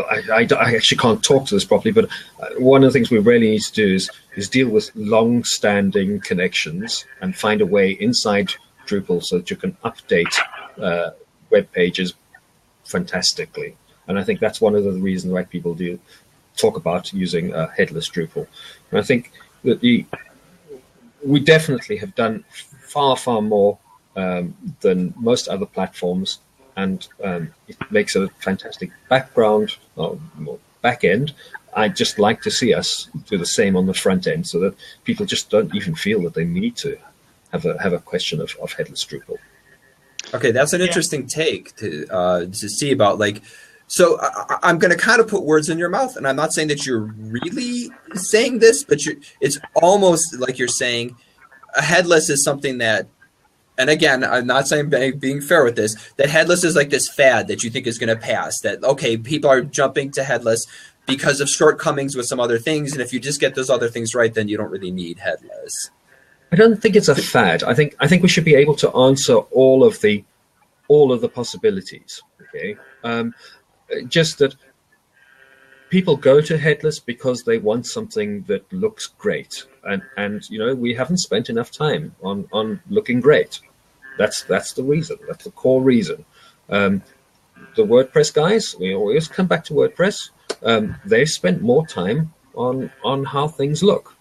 I actually can't talk to this properly, but one of the things we really need to do is deal with long-standing connections and find a way inside Drupal so that you can update web pages fantastically. And I think that's one of the reasons why people do talk about using headless Drupal. And I think that we definitely have done far, far more than most other platforms, and it makes a fantastic background or back end. I'd just like to see us do the same on the front end, so that people just don't even feel that they need to have a question of headless Drupal. Okay, that's an interesting take to see about, like, so I'm going to kind of put words in your mouth, and I'm not saying that you're really saying this, but it's almost like you're saying a headless is something that, and again, I'm not saying being fair with this, that headless is like this fad that you think is going to pass, that, okay, people are jumping to headless because of shortcomings with some other things, and if you just get those other things right, then you don't really need headless. I don't think it's a fad. I think we should be able to answer all of the possibilities. Okay, just that people go to headless because they want something that looks great, and we haven't spent enough time on looking great. That's the reason. That's the core reason. The WordPress guys, we always come back to WordPress. They've spent more time on how things look,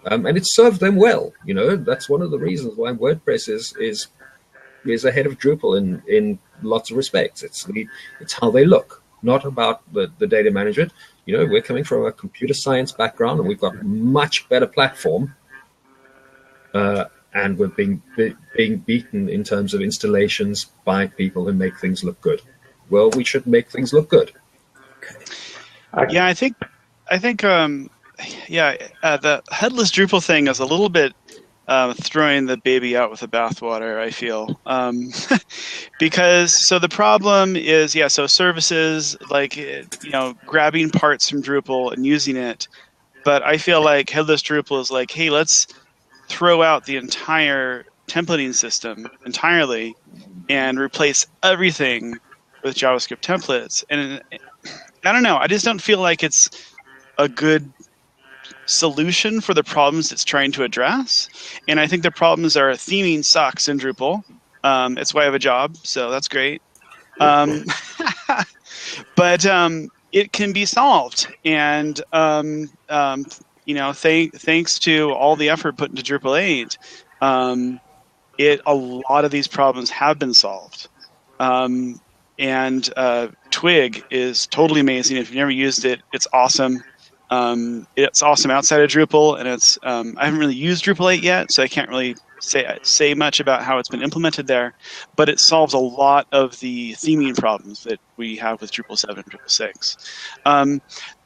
and it's served them well. That's one of the reasons why WordPress is ahead of Drupal in lots of respects. It's how they look, not about the data management. We're coming from a computer science background, and we've got a much better platform, and we're being beaten in terms of installations by people who make things look good. Well, we should make things look good. Yeah, I think the headless Drupal thing is a little bit throwing the baby out with the bathwater, I feel. Because the problem is, so services, like, grabbing parts from Drupal and using it. But I feel like headless Drupal is like, hey, let's throw out the entire templating system entirely and replace everything with JavaScript templates. And I don't know, I just don't feel like it's a good solution for the problems it's trying to address. And I think the problems are theming sucks in Drupal. It's why I have a job, so that's great. But it can be solved. And, thanks to all the effort put into Drupal 8, a lot of these problems have been solved. And Twig is totally amazing. If you've never used it, it's awesome. It's awesome outside of Drupal, and it's I haven't really used Drupal 8 yet, so I can't really say much about how it's been implemented there, but it solves a lot of the theming problems that we have with Drupal 7 and Drupal 6.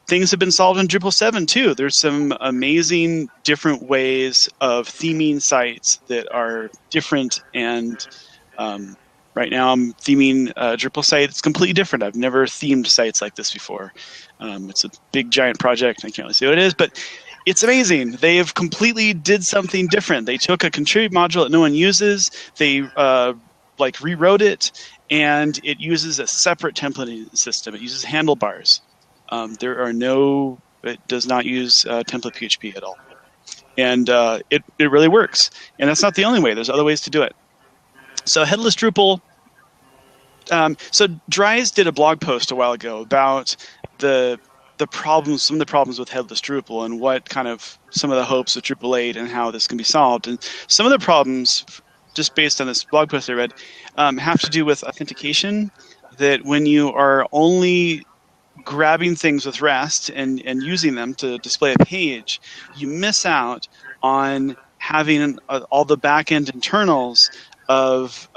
Things have been solved in Drupal 7 too. There's some amazing different ways of theming sites that are different, and right now I'm theming a Drupal site. It's completely different. I've never themed sites like this before. It's a big, giant project. I can't really say what it is, but it's amazing. They have completely did something different. They took a contribute module that no one uses. They rewrote it, and it uses a separate templating system. It uses handlebars. It does not use template PHP at all. And it really works. And that's not the only way. There's other ways to do it. So headless Drupal. So Dries did a blog post a while ago about the problems, some of the problems with headless Drupal, and what kind of some of the hopes of Drupal 8 and how this can be solved. And some of the problems, just based on this blog post I read, have to do with authentication. That when you are only grabbing things with REST and using them to display a page, you miss out on having all the back-end internals of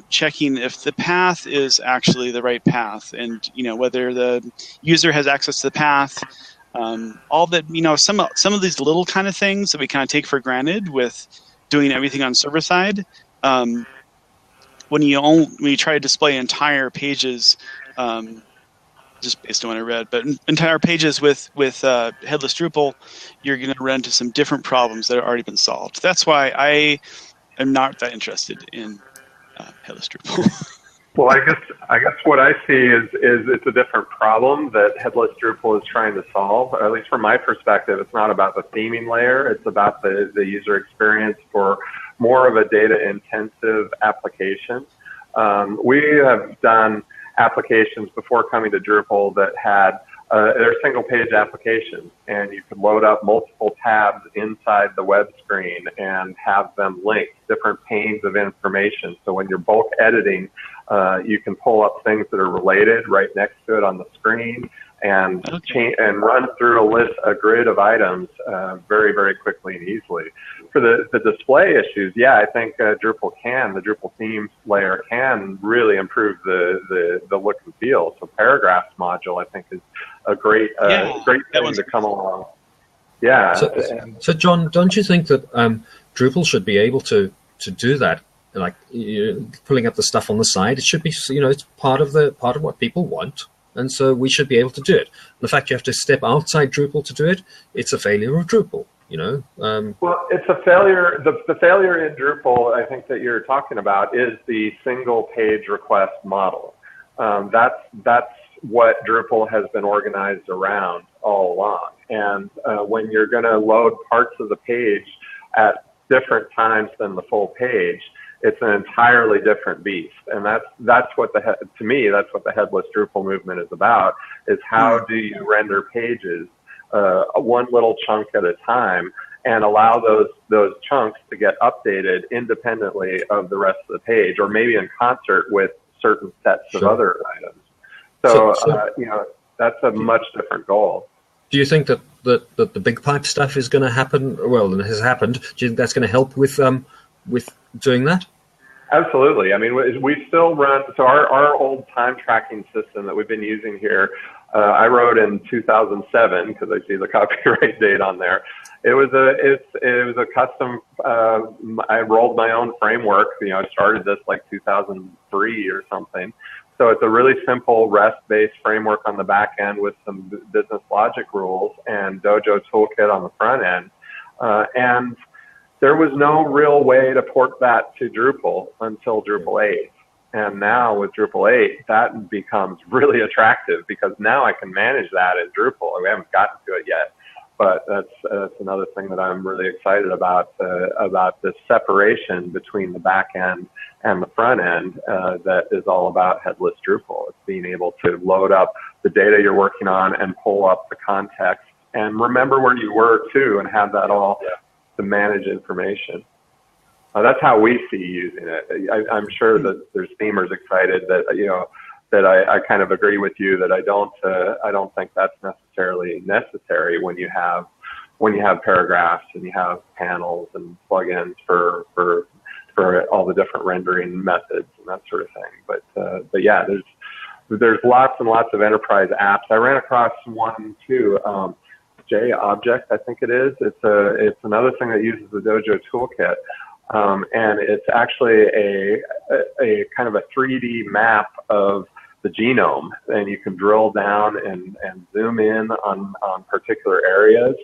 checking if the path is actually the right path, and whether the user has access to the path, all that, some of these little kind of things that we kind of take for granted with doing everything on server side. When you try to display entire pages just based on what I read. But entire pages with headless Drupal, you're going to run into some different problems that have already been solved. That's why I am not that interested in headless Drupal. Well, I guess what I see is it's a different problem that headless Drupal is trying to solve. At least from my perspective, it's not about the theming layer. It's about the user experience for more of a data-intensive application. We have done applications before coming to Drupal that had they're single-page applications, and you could load up multiple tabs inside the web screen and have them link different panes of information. So when you're bulk editing, you can pull up things that are related right next to it on the screen and and run through a grid of items very, very quickly and easily. For the display issues, yeah, I think the Drupal themes layer can really improve the look and feel. So paragraphs module, I think, is a great thing to come along. Yeah. So John, don't you think that Drupal should be able to do that? Like pulling up the stuff on the side, it should be, it's part of what people want, and so we should be able to do it. The fact you have to step outside Drupal to do it, it's a failure of Drupal. Well, it's a failure. The failure in Drupal, I think, that you're talking about is the single page request model. That's what Drupal has been organized around all along. And when you're going to load parts of the page at different times than the full page, it's an entirely different beast. And that's what to me, that's what the headless Drupal movement is about, is how do you render pages one little chunk at a time and allow those chunks to get updated independently of the rest of the page, or maybe in concert with certain sets of other items. So that's a much different goal. Do you think that the big pipe stuff is going to happen? Well, and it has happened. Do you think that's going to help with doing that? Absolutely. I mean, we still run, so our old time tracking system that we've been using here, I wrote in 2007 because I see the copyright date on there. It was a custom, I rolled my own framework. I started this like 2003 or something. So it's a really simple REST-based framework on the back end with some business logic rules and Dojo toolkit on the front end. And there was no real way to port that to Drupal until Drupal 8. And now with Drupal 8, that becomes really attractive because now I can manage that in Drupal. We haven't gotten to it yet, but that's another thing that I'm really excited about this separation between the back end and the front end that is all about headless Drupal. It's being able to load up the data you're working on and pull up the context and remember where you were too and have that all to manage information. That's how we see using it. I'm sure that there's themers excited that I kind of agree with you that I don't think that's necessarily necessary when you have paragraphs and you have panels and plugins for all the different rendering methods and that sort of thing. But yeah, there's lots and lots of enterprise apps. I ran across one too. Object, I think it is. It's another thing that uses the Dojo toolkit, and it's actually a kind of a 3D map of the genome, and you can drill down and zoom in on particular areas.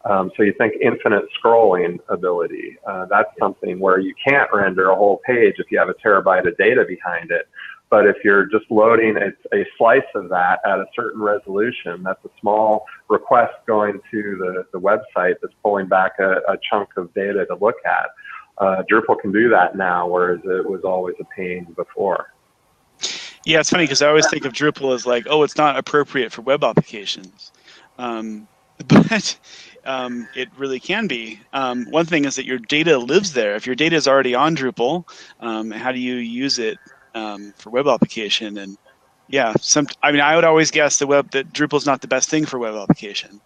So you think infinite scrolling ability. That's something where you can't render a whole page if you have a terabyte of data behind it. But if you're just loading a slice of that at a certain resolution, that's a small request going to the website that's pulling back a chunk of data to look at. Drupal can do that now, whereas it was always a pain before. Yeah, it's funny because I always think of Drupal as like, oh, it's not appropriate for web applications. But it really can be. One thing is that your data lives there. If your data is already on Drupal, how do you use it for web application? And yeah, I would always guess that Drupal is not the best thing for web application.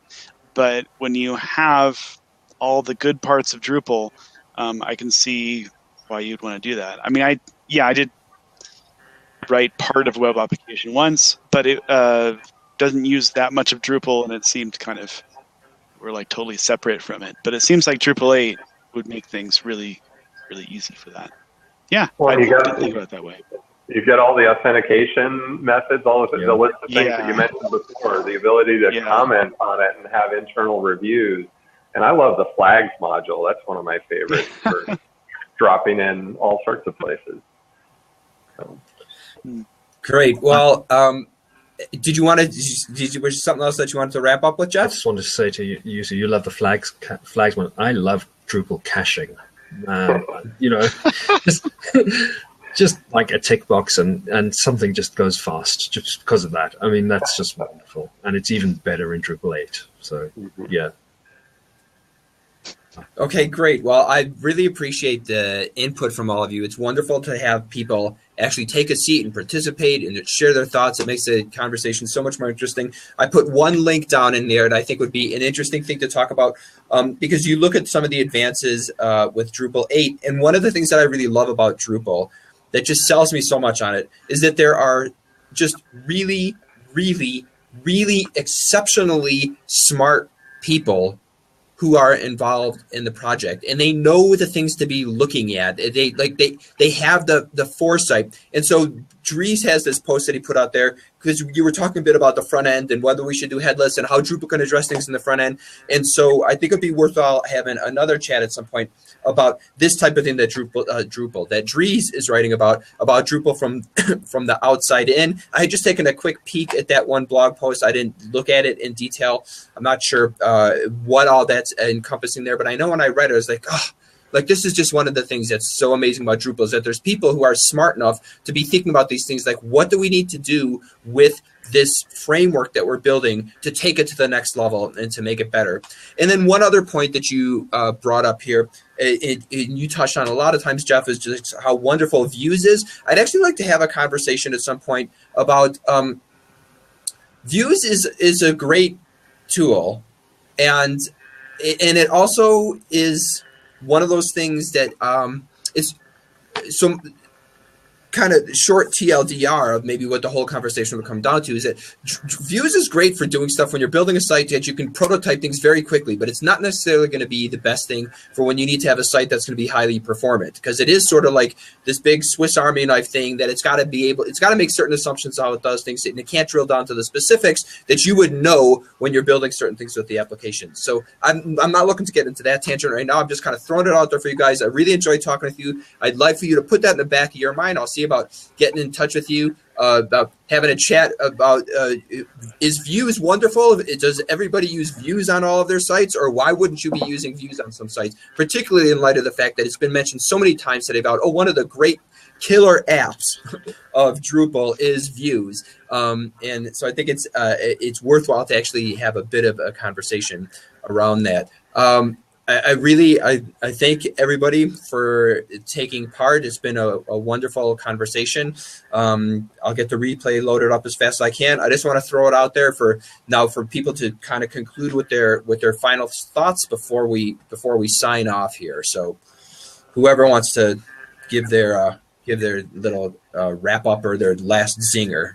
But when you have all the good parts of Drupal, I can see why you'd want to do that. I mean, I did write part of a web application once, but it doesn't use that much of Drupal, and it seemed kind of we're like totally separate from it. But it seems like Drupal 8 would make things really, really easy for that. Yeah, well, I didn't think about it that way. You get all the authentication methods, all of the list of things that you mentioned before, the ability to comment on it and have internal reviews. And I love the flags module. That's one of my favorites for dropping in all sorts of places. So. Great. Well, did you want to? Was something else that you wanted to wrap up with, Jeff? I just wanted to say to you, so you love the flags one. I love Drupal caching. You know, just like a tick box and something just goes fast just because of that. I mean, that's just wonderful, and it's even better in Drupal 8. So yeah. Okay, great. Well, I really appreciate the input from all of you. It's wonderful to have people actually take a seat and participate and share their thoughts. It makes the conversation so much more interesting. I put one link down in there that I think would be an interesting thing to talk about because you look at some of the advances with Drupal 8, and one of the things that I really love about Drupal that just sells me so much on it is that there are just really, really, really exceptionally smart people who are involved in the project, and they know the things to be looking at. They have the foresight. And so Dries has this post that he put out there because you were talking a bit about the front end and whether we should do headless and how Drupal can address things in the front end. And so I think it'd be worthwhile having another chat at some point about this type of thing that Drupal that Dries is writing about Drupal from the outside in. I had just taken a quick peek at that one blog post. I didn't look at it in detail. I'm not sure what all that's encompassing there, but I know when I read it, I was like, oh, like this is just one of the things that's so amazing about Drupal is that there's people who are smart enough to be thinking about these things like, what do we need to do with this framework that we're building to take it to the next level and to make it better. And then one other point that you brought up here, you touched on a lot of times, Jeff, is just how wonderful Views is. I'd actually like to have a conversation at some point about Views is a great tool, and it also is one of those things that is some kind of short TLDR of maybe what the whole conversation would come down to is that Views is great for doing stuff when you're building a site that you can prototype things very quickly, but it's not necessarily going to be the best thing for when you need to have a site that's going to be highly performant, because it is sort of like this big Swiss Army knife thing that it's got to make certain assumptions how it does things, and it can't drill down to the specifics that you would know when you're building certain things with the application. So I'm not looking to get into that tangent right now. I'm just kind of throwing it out there for you guys. I really enjoyed talking with you. I'd like for you to put that in the back of your mind. I'll see about getting in touch with you, about having a chat about is Views wonderful? Does everybody use Views on all of their sites, or why wouldn't you be using Views on some sites, particularly in light of the fact that it's been mentioned so many times today about, oh, one of the great killer apps of Drupal is Views. And so I think it's worthwhile to actually have a bit of a conversation around that. I thank everybody for taking part. It's been a wonderful conversation. I'll get the replay loaded up as fast as I can. I just want to throw it out there for people to kind of conclude with their final thoughts before we sign off here. So whoever wants to give their little wrap up or their last zinger.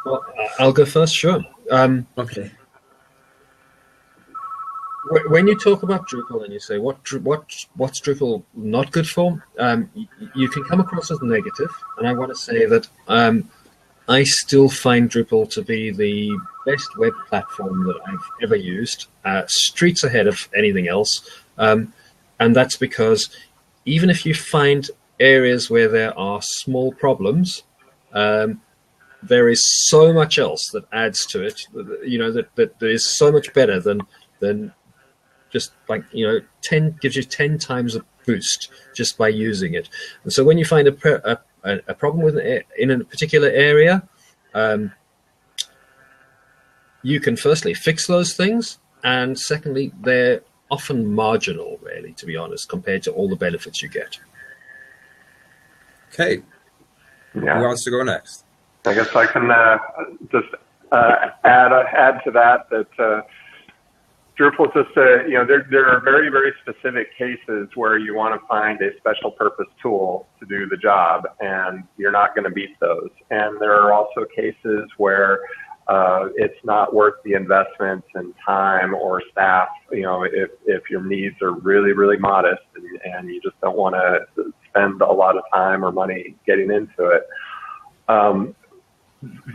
Well, I'll go first. Sure. Okay. When you talk about Drupal and you say what's Drupal not good for, you can come across as negative, and I want to say that I still find Drupal to be the best web platform that I've ever used, streets ahead of anything else, and that's because even if you find areas where there are small problems, there is so much else that adds to it. You know that is so much better than just like, 10 gives you 10 times a boost just by using it. And so when you find a problem with in a particular area, you can firstly fix those things, and secondly, they're often marginal, really, to be honest, compared to all the benefits you get. Okay. Yeah. Who wants to go next? I guess I can just add to that Drupal just, there are very, very specific cases where you want to find a special purpose tool to do the job, and you're not going to beat those. And there are also cases where it's not worth the investment and time or staff, if your needs are really, really modest and you just don't want to spend a lot of time or money getting into it.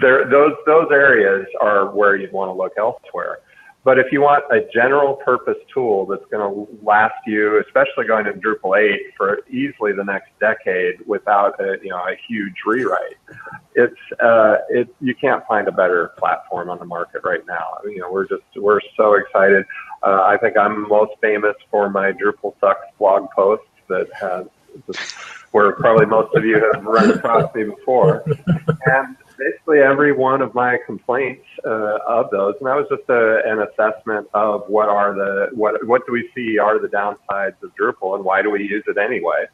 Those areas are where you'd want to look elsewhere. But if you want a general purpose tool that's going to last you, especially going to Drupal 8 for easily the next decade without a huge rewrite, you can't find a better platform on the market right now. We're so excited. I think I'm most famous for my Drupal Sucks blog post that has where probably most of you have run across me before. And basically every one of my complaints of those, and that was just an assessment of what do we see are the downsides of Drupal and why do we use it anyway.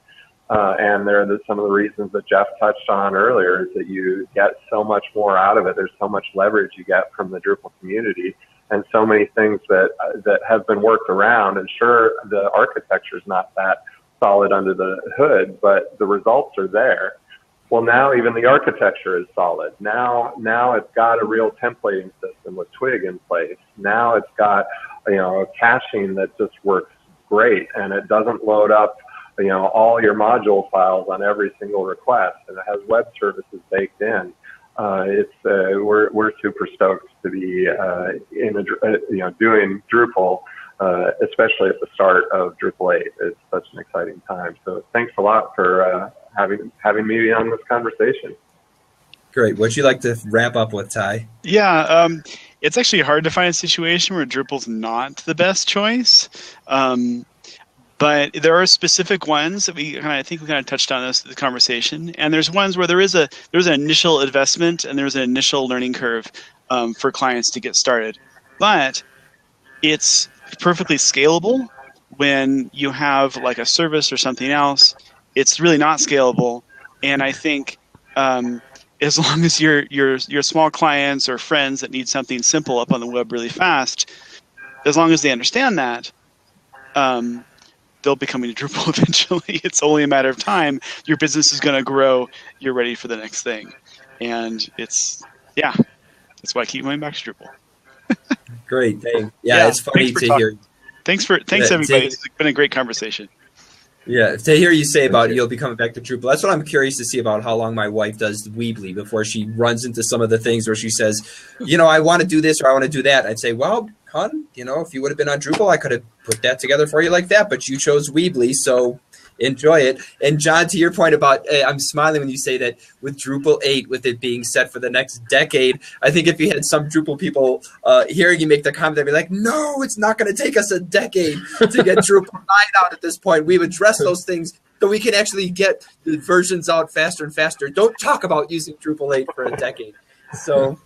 And there are some of the reasons that Jeff touched on earlier is that you get so much more out of it. There's so much leverage you get from the Drupal community and so many things that have been worked around. And sure, the architecture is not that solid under the hood, but the results are there. Well, now even the architecture is solid. Now it's got a real templating system with Twig in place. Now it's got, a caching that just works great, and it doesn't load up, all your module files on every single request, and it has web services baked in. We're super stoked to be doing Drupal, especially at the start of Drupal 8. It's such an exciting time. So thanks a lot for having me on this conversation. Great. Would you like to wrap up with, Ty? Yeah, it's actually hard to find a situation where Drupal's not the best choice. But there are specific ones that I think we kind of touched on this conversation, and there's ones where there's an initial investment and there's an initial learning curve for clients to get started, but it's perfectly scalable. When you have like a service or something else, it's really not scalable. And I think as long as your small clients or friends that need something simple up on the web really fast, as long as they understand that, they'll be coming to Drupal eventually. It's only a matter of time. Your business is going to grow. You're ready for the next thing. And that's why I keep going back to Drupal. Great. It's funny to hear. Thanks everybody. It's been a great conversation. Yeah, to hear you say about you'll be coming back to Drupal. That's what I'm curious to see about how long my wife does Weebly before she runs into some of the things where she says, I want to do this or I want to do that. I'd say, well, hon, if you would have been on Drupal, I could have put that together for you like that, but you chose Weebly, so enjoy it. And John, to your point about, I'm smiling when you say that with Drupal 8, with it being set for the next decade, I think if you had some Drupal people hearing you make the comment, they'd be like, no, it's not going to take us a decade to get Drupal 9 out at this point. We've addressed those things so we can actually get the versions out faster and faster. Don't talk about using Drupal 8 for a decade. So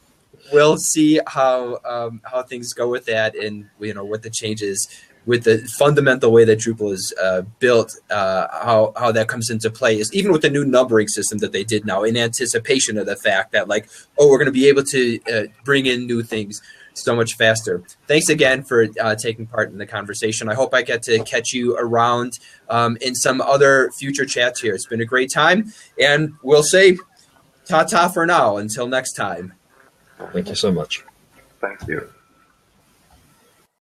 we'll see how things go with that, and what the changes with the fundamental way that Drupal is built, how that comes into play is even with the new numbering system that they did now in anticipation of the fact that we're going to be able to bring in new things so much faster. Thanks again for taking part in the conversation. I hope I get to catch you around in some other future chats here. It's been a great time, and we'll say ta-ta for now until next time. Thank you so much. Thank you.